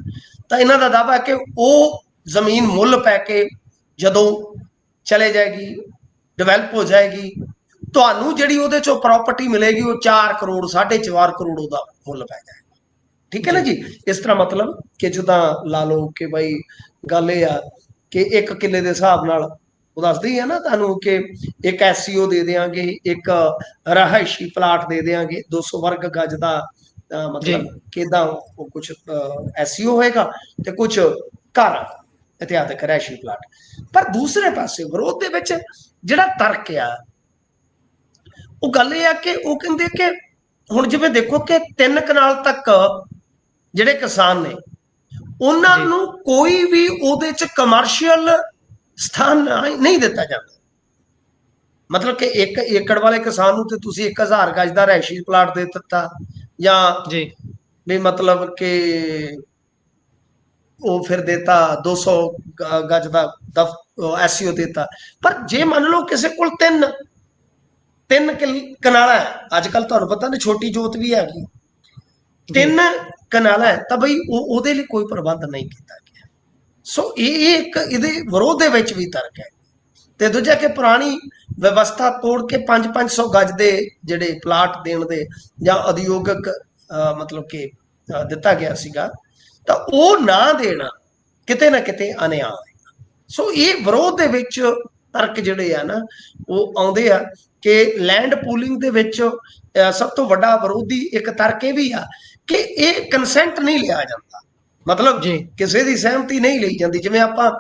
ਤਾਂ ਇਹਨਾਂ ਦਾ ਦਾਅਵਾ ਹੈ ਕਿ ਉਹ ਜ਼ਮੀਨ ਮੁੱਲ ਪੈ ਕੇ ਜਦੋਂ ਚਲੇ ਜਾਏਗੀ, ਡਿਵੈਲਪ ਹੋ ਜਾਏਗੀ, ਤੁਹਾਨੂੰ ਜਿਹੜੀ ਉਹਦੇ ਚੋਂ ਪ੍ਰਾਪਰਟੀ ਮਿਲੇਗੀ ਉਹ 4 ਕਰੋੜ 4.5 ਕਰੋੜ ਉਹਦਾ ਮੁੱਲ ਪੈ ਜਾਏਗਾ। ठीक है ना जी। इस तरह मतलब कि जिदा ला लो कि भाई गल ये आ कि 1 किले के हिसाब नाल वो दसदी है ना तुहानू कि एक SEO दे देंगे, एक रहायशी प्लाट दे देंगे 200 वर्ग गज का, जी मतलब किदा कुछ SEO होएगा तो कुछ घर इतिहासक रहायशी प्लाट। पर दूसरे पासे विरोध दे विच जिहड़ा तर्क आ वो गल ये आ कि वो कहंदे कि हुण जिवें देखो कि 3 कनाल तक ਜਿਹੜੇ ਕਿਸਾਨ ਨੇ ਉਹਨਾਂ ਜੀ ਨੂੰ ਕੋਈ ਵੀ ਉਹਦੇ ਚ ਕਮਰਸ਼ੀਅਲ ਸਥਾਨ ਨਹੀਂ ਦਿੱਤਾ ਜਾਂਦਾ। ਮਤਲਬ ਕਿ 1 ਏਕੜ ਵਾਲੇ ਕਿਸਾਨ ਨੂੰ ਤੇ ਤੁਸੀਂ 1000 ਗਜ ਦਾ ਰਹਿਸ਼ੀ ਪਲਾਟ ਦੇ ਦਿੱਤਾ, ਜਾਂ ਜੀ ਵੀ ਮਤਲਬ ਕਿ ਉਹ ਫਿਰ ਦੇਤਾ 200 ਗਜ ਦਾ SEO ਦਿੱਤਾ। ਪਰ ਜੇ ਮੰਨ ਲਓ ਕਿਸੇ ਕੋਲ 3 ਕਨਾਲਾ ਹੈ, ਅੱਜ ਕੱਲ ਤੁਹਾਨੂੰ ਪਤਾ ਨਾ ਛੋਟੀ ਜੋਤ ਵੀ ਹੈਗੀ, 3 ਕਨਾਲਾ ਹੈ, ਤਾਂ ਬਈ ਉਹਦੇ ਲਈ ਕੋਈ ਪ੍ਰਬੰਧ ਨਹੀਂ ਕੀਤਾ ਗਿਆ। ਸੋ ਇਹ ਇੱਕ ਇਹਦੇ ਵਿਰੋਧ ਦੇ ਵਿੱਚ ਵੀ ਤਰਕ ਹੈ। ਤੇ ਦੂਜਾ ਕਿ ਪੁਰਾਣੀ ਵਿਵਸਥਾ ਤੋੜ ਕੇ 500 ਗਜ ਦੇ ਜਿਹੜੇ ਪਲਾਟ ਦੇਣ ਦੇ ਜਾਂ ਉਦਯੋਗਿਕ ਮਤਲਬ ਕਿ ਦਿੱਤਾ ਗਿਆ ਸੀਗਾ, ਤਾਂ ਉਹ ਨਾ ਦੇਣਾ ਕਿਤੇ ਨਾ ਕਿਤੇ ਅਨਿਆਂ ਹੈ। ਸੋ ਇਹ ਵਿਰੋਧ ਦੇ ਵਿੱਚ ਤਰਕ ਜਿਹੜੇ ਆ ਨਾ ਉਹ ਆਉਂਦੇ ਆ ਕਿ ਲੈਂਡ ਪੂਲਿੰਗ ਦੇ ਵਿੱਚ ਸਭ ਤੋਂ ਵੱਡਾ ਵਿਰੋਧੀ ਇੱਕ ਤਰਕ ਇਹ ਵੀ ਆ ਕਿ ਇਹ ਕੰਸੈਂਟ ਨਹੀਂ ਲਿਆ ਜਾਂਦਾ, ਮਤਲਬ ਕਿਸੇ ਦੀ ਸਹਿਮਤੀ ਨਹੀਂ ਲਈ ਜਾਂਦੀ। ਜਿਵੇਂ ਆਪਾਂ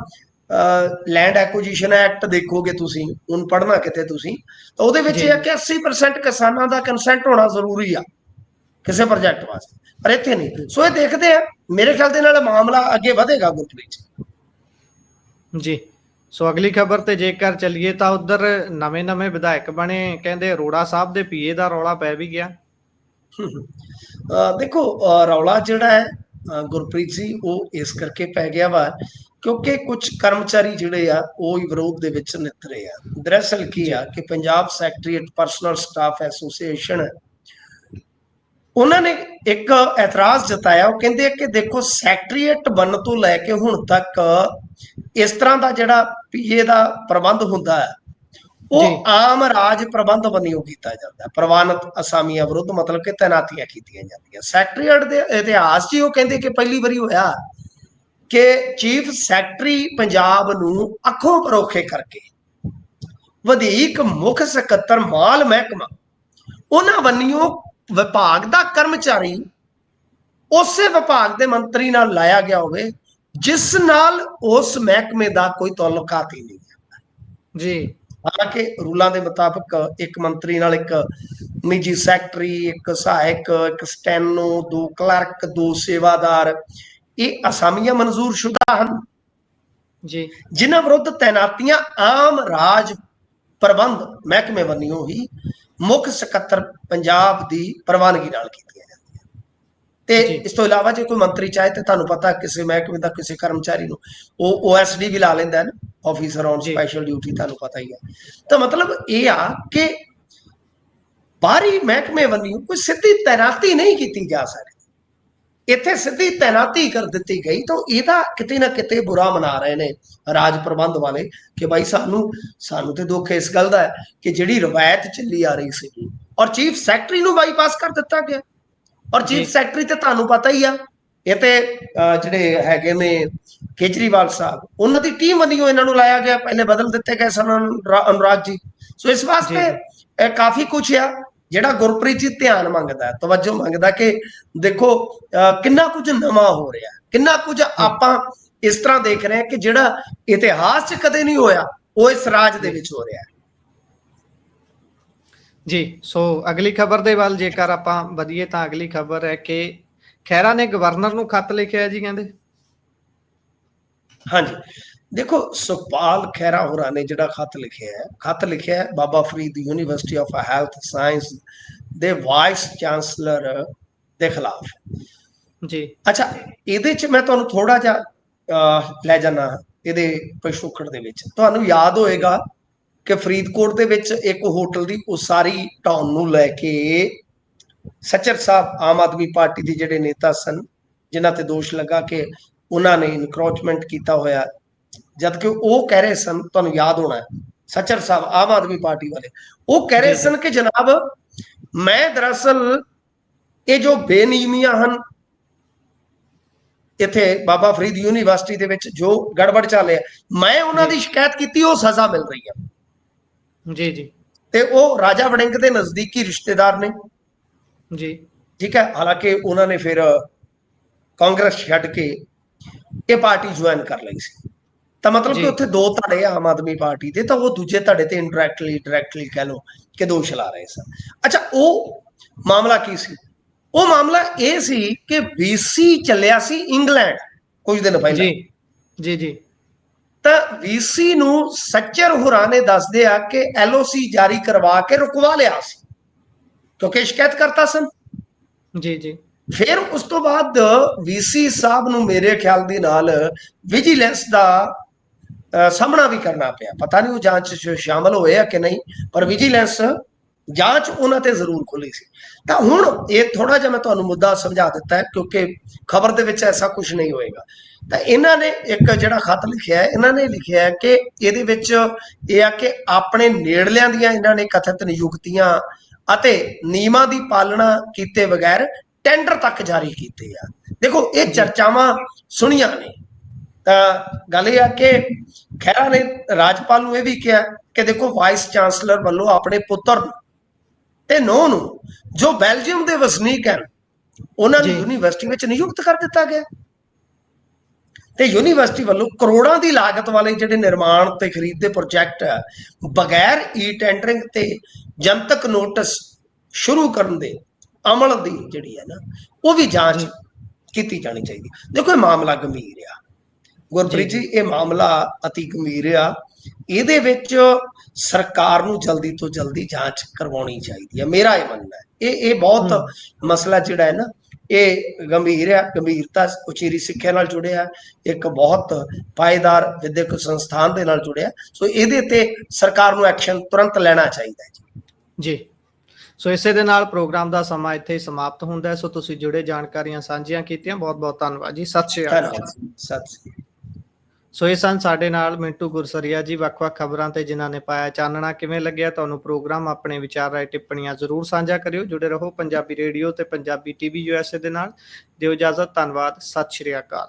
ਲੈਂਡ ਐਕੁਜੀਸ਼ਨ ਐਕਟ ਦੇਖੋਗੇ ਤੁਸੀਂ, ਹੁਣ ਪੜ੍ਹਨਾ ਕਿਤੇ ਤੁਸੀਂ, ਤਾਂ ਉਹਦੇ ਵਿੱਚ ਇਹ ਆ ਕਿ 80% ਕਿਸਾਨਾਂ ਦਾ ਕੰਸੈਂਟ ਹੋਣਾ ਜ਼ਰੂਰੀ ਆ ਕਿਸੇ ਪ੍ਰੋਜੈਕਟ ਵਾਸਤੇ, ਪਰ ਇੱਥੇ ਨਹੀਂ। ਸੋ ਇਹ ਦੇਖਦੇ ਆ, ਮੇਰੇ ਖਿਆਲ ਦੇ ਨਾਲ ਮਾਮਲਾ ਅੱਗੇ ਵਧੇਗਾ ਗੁਰਪ੍ਰੀਤ ਜੀ। ਸੋ ਅਗਲੀ ਖਬਰ ਤੇ ਜੇਕਰ ਚੱਲੀਏ ਤਾਂ ਉਧਰ ਨਵੇਂ ਵਿਧਾਇਕ ਬਣੇ, ਕਹਿੰਦੇ ਅਰੋੜਾ ਸਾਹਿਬ ਦੇ PA ਦਾ ਰੌਲਾ ਪੈ ਵੀ ਗਿਆ। ਦੇਖੋ ਰੌਲਾ ਜਿਹੜਾ ਹੈ ਗੁਰਪ੍ਰੀਤ ਜੀ ਉਹ ਇਸ ਕਰਕੇ ਪੈ ਗਿਆ ਵਾ ਕਿਉਂਕਿ ਕੁਝ ਕਰਮਚਾਰੀ ਜਿਹੜੇ ਆ ਉਹ ਹੀ ਵਿਰੋਧ ਦੇ ਵਿੱਚ ਨਿਤਰੇ ਆ। ਦਰਅਸਲ ਕੀ ਆ ਕਿ Punjab secretariat personal staff association ਉਹਨਾਂ ਨੇ ਇੱਕ ਇਤਰਾਜ਼ ਜਤਾਇਆ। ਉਹ ਕਹਿੰਦੇ ਕਿ ਦੇਖੋ ਸੈਕਟਰੀਏਟ ਬਣਨ ਤੋਂ ਲੈ ਕੇ ਹੁਣ ਤੱਕ ਇਸ ਤਰ੍ਹਾਂ ਦਾ ਜਿਹੜਾ PA ਦਾ ਪ੍ਰਬੰਧ ਹੁੰਦਾ ਹੈ ਉਹ ਆਮ ਰਾਜ ਪ੍ਰਬੰਧ ਵਜੋਂ ਕੀਤਾ ਜਾਂਦਾ, ਪ੍ਰਵਾਨਿਤ ਅਸਾਮੀਆਂ ਵਿਰੁੱਧ ਮਤਲਬ ਕਿ ਤੈਨਾਤੀਆਂ ਕੀਤੀਆਂ ਜਾਂਦੀਆਂ। ਸੈਕਟਰੀਏਟ ਦੇ ਇਤਿਹਾਸ 'ਚ ਉਹ ਕਹਿੰਦੇ ਕਿ ਪਹਿਲੀ ਵਾਰੀ ਹੋਇਆ ਕਿ ਚੀਫ ਸੈਕਟਰੀ ਪੰਜਾਬ ਨੂੰ ਅੱਖੋਂ ਪਰੋਖੇ ਕਰਕੇ ਵਧੀਕ ਮੁੱਖ ਸਕੱਤਰ ਮਾਲ ਮਹਿਕਮਾ ਉਹਨਾਂ ਵੱਲੋਂ ਵਿਭਾਗ ਦਾ ਕਰਮਚਾਰੀ ਉਸੇ ਵਿਭਾਗ ਦੇ ਮੰਤਰੀ ਨਾਲ ਲਾਇਆ ਗਿਆ ਹੋਵੇ ਜਿਸ ਨਾਲ ਉਸ ਮਹਿਕਮੇ ਦਾ ਕੋਈ ਤਾਲੁਕਾਤ ਹੀ ਨਹੀਂ ਹੈ ਜੀ। ਹਾਲਾਂਕਿ ਰੂਲਾਂ ਦੇ ਮੁਤਾਬਕ ਇੱਕ ਮੰਤਰੀ ਨਾਲ ਇੱਕ ਨਿੱਜੀ ਸੈਕਟਰੀ, ਇੱਕ ਸਹਾਇਕ, ਇੱਕ ਸਟੈਨੋ, 2 ਕਲਰਕ, 2 ਸੇਵਾਦਾਰ, ਇਹ ਅਸਾਮੀਆਂ ਮਨਜ਼ੂਰ ਸ਼ੁਦਾ ਹਨ ਜੀ, ਜਿਨ੍ਹਾਂ ਵਿਰੁੱਧ ਤੈਨਾਤੀਆਂ ਆਮ ਰਾਜ ਪ੍ਰਬੰਧ ਮਹਿਕਮੇ ਵੱਲੋਂ ਹੀ ਮੁੱਖ ਸਕੱਤਰ ਪੰਜਾਬ ਦੀ ਪ੍ਰਵਾਨਗੀ ਨਾਲ ਕੀਤੀਆਂ ਜਾਂਦੀਆਂ। ਤੇ ਇਸ ਤੋਂ ਇਲਾਵਾ ਜੇ ਕੋਈ ਮੰਤਰੀ ਚਾਹੇ ਤੇ ਤੁਹਾਨੂੰ ਪਤਾ ਕਿਸੇ ਮਹਿਕਮੇ ਦਾ ਕਿਸੇ ਕਰਮਚਾਰੀ ਨੂੰ ਉਹ OSD ਵੀ ਲਾ ਲੈਂਦਾ ਹੈ ਨਾ, ਆਫੀਸਰ ਔਨ ਸਪੈਸ਼ਲ ਡਿਊਟੀ, ਤੁਹਾਨੂੰ ਪਤਾ ਹੀ ਹੈ। ਤਾਂ ਮਤਲਬ ਇਹ ਆ ਕਿ ਬਾਹਰੀ ਮਹਿਕਮੇ ਵੱਲੋਂ ਕੋਈ ਸਿੱਧੀ ਤੈਨਾਤੀ ਨਹੀਂ ਕੀਤੀ ਜਾ ਸਕਦੀ, ਇੱਥੇ ਸਿੱਧੀ ਤੈਨਾਤੀ ਕਰ ਦਿੱਤੀ ਗਈ। ਤਾਂ ਇਹਦਾ ਕਿਤੇ ਨਾ ਕਿਤੇ ਬੁਰਾ ਮਨਾ ਰਹੇ ਨੇ ਰਾਜ ਪ੍ਰਬੰਧ ਵਾਲੇ ਕਿ ਭਾਈ ਸਾਨੂੰ ਤੇ ਦੁੱਖ ਇਸ ਗੱਲ ਦਾ ਹੈ ਕਿ ਜਿਹੜੀ ਰਵਾਇਤ ਚੱਲੀ ਆ ਰਹੀ ਸੀ ਔਰ ਚੀਫ ਸੈਕਟਰੀ ਨੂੰ ਬਾਈਪਾਸ ਕਰ ਦਿੱਤਾ ਗਿਆ। ਔਰ ਚੀਫ ਸੈਕਟਰੀ ਤੇ ਤੁਹਾਨੂੰ ਪਤਾ ਹੀ ਆ, ਇਹ ਤੇ ਜਿਹੜੇ ਹੈਗੇ ਨੇ ਕੇਜਰੀਵਾਲ ਸਾਹਿਬ, ਉਹਨਾਂ ਦੀ ਟੀਮ ਵੱਲੋਂ ਇਹਨਾਂ ਨੂੰ ਲਾਇਆ ਗਿਆ, ਪਹਿਲੇ ਬਦਲ ਦਿੱਤੇ ਗਏ ਸਨ ਅਨੁਰਾਗ ਜੀ। ਸੋ ਇਸ ਵਾਸਤੇ ਕਾਫੀ ਕੁਛ ਆ ਜਿਹੜਾ ਗੁਰਪ੍ਰੀਤ ਜੀ ਧਿਆਨ ਮੰਗਦਾ, ਤਵੱਜੋ ਮੰਗਦਾ ਕਿ ਦੇਖੋ ਕਿੰਨਾ ਕੁਝ ਨਵਾਂ ਹੋ ਰਿਹਾ, ਕਿੰਨਾ ਕੁਝ ਆਪਾਂ ਇਸ ਤਰ੍ਹਾਂ ਦੇਖ ਰਹੇ ਹਾਂ ਕਿ ਜਿਹੜਾ ਇਤਿਹਾਸ 'ਚ ਕਦੇ ਨਹੀਂ ਹੋਇਆ ਉਹ ਇਸ ਰਾਜ ਦੇ ਵਿੱਚ ਹੋ ਰਿਹਾ ਜੀ। ਸੋ ਅਗਲੀ ਖਬਰ ਦੇ ਵੱਲ ਜੇਕਰ ਆਪਾਂ ਵਧੀਏ ਤਾਂ ਅਗਲੀ ਖਬਰ ਹੈ ਕਿ ਖਹਿਰਾ ਨੇ ਗਵਰਨਰ ਨੂੰ ਖੱਤ ਲਿਖਿਆ ਜੀ, ਕਹਿੰਦੇ। ਹਾਂਜੀ, ਦੇਖੋ ਸੁਖਪਾਲ ਖਹਿਰਾ ਹੋਰਾਂ ਨੇ ਜਿਹੜਾ ਖੱਤ ਲਿਖਿਆ ਹੈ Baba Farid university of health science ਦੇ ਵਾਈਸ ਚਾਂਸਲਰ ਦੇ ਖਿਲਾਫ ਜੀ। ਅੱਛਾ, ਇਹਦੇ 'ਚ ਮੈਂ ਤੁਹਾਨੂੰ ਥੋੜਾ ਜਿਹਾ ਲੈ ਜਾਣਾ ਇਹਦੇ ਪਿਛੋਕੜ ਦੇ ਵਿੱਚ। ਤੁਹਾਨੂੰ ਯਾਦ ਹੋਏਗਾ ਕਿ ਫਰੀਦਕੋਟ ਦੇ ਵਿੱਚ ਇੱਕ ਹੋਟਲ ਦੀ ਉਸਾਰੀ ਢਾਉਣ ਨੂੰ ਲੈ ਕੇ ਸੱਚਰ ਸਾਹਿਬ ਆਮ ਆਦਮੀ ਪਾਰਟੀ ਦੇ ਜਿਹੜੇ ਨੇਤਾ ਸਨ, ਜਿਨ੍ਹਾਂ ਤੇ ਦੋਸ਼ ਲੱਗਾ ਕਿ ਉਹਨਾਂ ਨੇ ਇਨਕਰੋਚਮੈਂਟ ਕੀਤਾ ਹੋਇਆ, ਜਦ ਕਿ ਉਹ ਕਹਿ ਰਹੇ ਸਨ, ਤੁਹਾਨੂੰ ਯਾਦ ਹੋਣਾ ਸੱਚਰ ਸਾਹਿਬ ਆਮ ਆਦਮੀ ਪਾਰਟੀ ਵਾਲੇ, ਉਹ ਕਹਿ ਰਹੇ ਸਨ ਕਿ ਜਨਾਬ ਮੈਂ ਦਰਅਸਲ ਇਹ ਜੋ ਬੇਨਿਯਮੀਆਂ ਹਨ ਇੱਥੇ ਬਾਬਾ ਫਰੀਦ ਯੂਨੀਵਰਸਿਟੀ ਦੇ ਵਿੱਚ ਜੋ ਗੜਬੜ ਚੱਲਿਆ, ਮੈਂ ਉਹਨਾਂ ਦੀ ਸ਼ਿਕਾਇਤ ਕੀਤੀ, ਉਹ ਸਜ਼ਾ ਮਿਲ ਰਹੀ ਆ। ਜੀ ਜੀ ਤੇ ਉਹ ਰਾਜਾ ਵੜਿੰਗ ਦੇ ਨਜ਼ਦੀਕੀ ਰਿਸ਼ਤੇਦਾਰ ਨੇ ਜੀ ਠੀਕ ਹੈ। ਹਾਲਾਂਕਿ ਉਹਨਾਂ ਨੇ ਫਿਰ ਕਾਂਗਰਸ ਛੱਡ ਕੇ ਇਹ ਪਾਰਟੀ ਜੁਆਇਨ ਕਰ ਲਈ ਸੀ। ਤਾਂ ਮਤਲਬ ਕਿ ਉੱਥੇ ਦੋ ਧੜੇ ਆਮ ਆਦਮੀ ਪਾਰਟੀ ਦੇ, ਤਾਂ ਉਹ ਦੂਜੇ ਧੜੇ ਤੇ ਇਨਡਾਇਰੈਕਟਲੀ ਡਾਇਰੈਕਟਲੀ ਕਹਿ ਲਓ ਕਿ ਦੋਸ਼ ਲਾ ਰਹੇ ਸਨ। ਅੱਛਾ, ਉਹ ਮਾਮਲਾ ਕੀ ਸੀ? ਉਹ ਮਾਮਲਾ ਇਹ ਸੀ ਕਿ ਵੀਸੀ ਚੱਲਿਆ ਸੀ ਇੰਗਲੈਂਡ ਕੁਝ ਦਿਨ ਪਹਿਲਾਂ। ਜੀ ਜੀ ਜੀ ਤਾਂ ਵੀਸੀ ਨੂੰ ਸੱਚਰ ਹੋਰਾਂ ਨੇ ਦੱਸਦੇ ਆ ਕਿ LOC ਜਾਰੀ ਕਰਵਾ ਕੇ ਰੁਕਵਾ ਲਿਆ ਸੀ, ਕਿਉਂਕਿ ਸ਼ਿਕਾਇਤ ਕਰਤਾ ਸਨ। ਜੀ ਜੀ ਫਿਰ ਉਸ ਤੋਂ ਬਾਅਦ ਵੀਸੀ ਸਾਹਿਬ ਨੂੰ ਮੇਰੇ ਖਿਆਲ ਦੇ ਨਾਲ ਵਿਜੀਲੈਂਸ ਦਾ ਸਾਹਮਣਾ ਵੀ ਕਰਨਾ ਪਿਆ। ਪਤਾ ਨਹੀਂ ਉਹ ਜਾਂਚ 'ਚ ਸ਼ਾਮਲ ਹੋਏ ਆ ਕਿ ਨਹੀਂ, ਪਰ ਵਿਜੀਲੈਂਸ ਜਾਂਚ ਉਹਨਾਂ ਤੇ ਜ਼ਰੂਰ ਖੁੱਲੀ ਸੀ। ਤਾਂ ਹੁਣ ਇਹ ਥੋੜਾ ਜਿਹਾ ਮੈਂ ਤੁਹਾਨੂੰ ਮੁੱਦਾ ਸਮਝਾ ਦਿੱਤਾ ਹੈ, ਕਿਉਂਕਿ ਖਬਰ ਦੇ ਵਿੱਚ ਐਸਾ ਕੁਝ ਨਹੀਂ ਹੋਏਗਾ। ਤਾਂ ਇਹਨਾਂ ਨੇ ਇੱਕ ਜਿਹੜਾ ਖੱਤ ਲਿਖਿਆ ਹੈ, ਇਹਨਾਂ ਨੇ ਲਿਖਿਆ ਹੈ ਕਿ ਇਹਦੇ ਵਿੱਚ ਇਹ ਆ ਕਿ ਆਪਣੇ ਨੇੜਲਿਆਂ ਦੀਆਂ ਇਹਨਾਂ ਨੇ ਕਥਿਤ ਨਿਯੁਕਤੀਆਂ ਅਤੇ ਨਿਯਮਾਂ ਦੀ ਪਾਲਣਾ ਕੀਤੇ ਬਗੈਰ ਟੈਂਡਰ ਤੱਕ ਜਾਰੀ ਕੀਤੇ ਆ। ਦੇਖੋ, ਇਹ ਚਰਚਾਵਾਂ ਸੁਣੀਆਂ ਨੇ। ਤਾਂ ਗੱਲ ਇਹ ਆ ਕਿ ਖਹਿਰਾ ਨੇ ਰਾਜਪਾਲ ਨੂੰ ਇਹ ਵੀ ਕਿਹਾ ਕਿ ਦੇਖੋ, ਵਾਈਸ ਚਾਂਸਲਰ ਵੱਲੋਂ ਆਪਣੇ ਪੁੱਤਰ ਤੇ ਨੂੰਹ ਨੂੰ ਜੋ ਬੈਲਜੀਅਮ ਦੇ ਵਸਨੀਕ ਹਨ, ਉਹਨਾਂ ਨੂੰ ਯੂਨੀਵਰਸਿਟੀ ਵਿੱਚ ਨਿਯੁਕਤ ਕਰ ਦਿੱਤਾ ਗਿਆ। ਤੇ ਯੂਨੀਵਰਸਿਟੀ ਵੱਲੋਂ ਕਰੋੜਾਂ ਦੀ ਲਾਗਤ ਵਾਲੇ ਜਿਹੜੇ ਨਿਰਮਾਣ ਤੇ ਖਰੀਦ ਦੇ ਪ੍ਰੋਜੈਕਟ ਹੈ, ਬਗੈਰ ਟੈਂਡਰਿੰਗ ਤੇ ਜਨਤਕ ਨੋਟਿਸ ਸ਼ੁਰੂ ਕਰਨ ਦੇ ਅਮਲ ਦੀ ਜਿਹੜੀ ਹੈ ਨਾ, ਉਹ ਵੀ ਜਾਂਚ ਕੀਤੀ ਜਾਣੀ ਚਾਹੀਦੀ। ਦੇਖੋ, ਇਹ ਮਾਮਲਾ ਗੰਭੀਰ ਆ ਗੁਰਪ੍ਰੀਤ ਜੀ, ਇਹ ਮਾਮਲਾ ਅਤੀ ਗੰਭੀਰ ਆ। ਇਹਦੇ ਵਿੱਚ ਸਰਕਾਰ ਨੂੰ ਜਲਦੀ ਤੋਂ ਜਲਦੀ ਜਾਂਚ ਕਰਵਾਉਣੀ ਚਾਹੀਦੀ ਹੈ, ਮੇਰਾ ਇਹ ਮੰਨਣਾ ਹੈ। ਇਹ ਬਹੁਤ ਮਸਲਾ ਜਿਹੜਾ ਹੈ ਨਾ, ਇਹ ਗੰਭੀਰ ਆ। ਗੰਭੀਰਤਾ ਉਚੇਰੀ ਸਿੱਖਿਆ ਨਾਲ ਜੁੜਿਆ, ਇੱਕ ਬਹੁਤ ਪਾਏਦਾਰ ਵਿਦਿਅਕ ਸੰਸਥਾਨ ਦੇ ਨਾਲ ਜੁੜਿਆ। ਸੋ ਇਹਦੇ ਤੇ ਸਰਕਾਰ ਨੂੰ ਐਕਸ਼ਨ ਤੁਰੰਤ ਲੈਣਾ ਚਾਹੀਦਾ ਹੈ ਜੀ। ਸੋ ਇਸੇ ਦੇ ਨਾਲ ਪ੍ਰੋਗਰਾਮ ਦਾ ਸਮਾਂ ਇੱਥੇ ਹੀ ਸਮਾਪਤ ਹੁੰਦਾ ਹੈ। ਸੋ ਤੁਸੀਂ ਜੁੜੇ ਜਾਣਕਾਰੀਆਂ ਸਾਂਝੀਆਂ ਕੀਤੀਆਂ, ਬਹੁਤ ਬਹੁਤ ਧੰਨਵਾਦ ਜੀ। ਸਤਿ ਸ਼੍ਰੀ ਅਕਾਲ। ਸਤਿ ਸ਼੍ਰੀ ਅਕਾਲ। ਸੋ ਇਹ ਸਨ ਸਾਡੇ ਨਾਲ ਮਿੰਟੂ ਗੁਰਸਰੀਆ ਜੀ, ਵੱਖ-ਵੱਖ ਖਬਰਾਂ ਤੇ ਜਿਨ੍ਹਾਂ ਨੇ ਪਾਇਆ ਚਾਨਣਾ। ਕਿਵੇਂ ਲੱਗਿਆ ਤੁਹਾਨੂੰ ਪ੍ਰੋਗਰਾਮ? ਆਪਣੇ ਵਿਚਾਰ ਰਾਏ ਟਿੱਪਣੀਆਂ ਜ਼ਰੂਰ ਸਾਂਝਾ ਕਰਿਓ। ਜੁੜੇ ਰਹੋ ਪੰਜਾਬੀ ਰੇਡੀਓ ਤੇ ਪੰਜਾਬੀ TV USA ਦੇ ਨਾਲ। ਦਿਓ ਇਜਾਜ਼ਤ। ਧੰਨਵਾਦ। ਸਤਿ ਸ਼੍ਰੀ ਅਕਾਲ।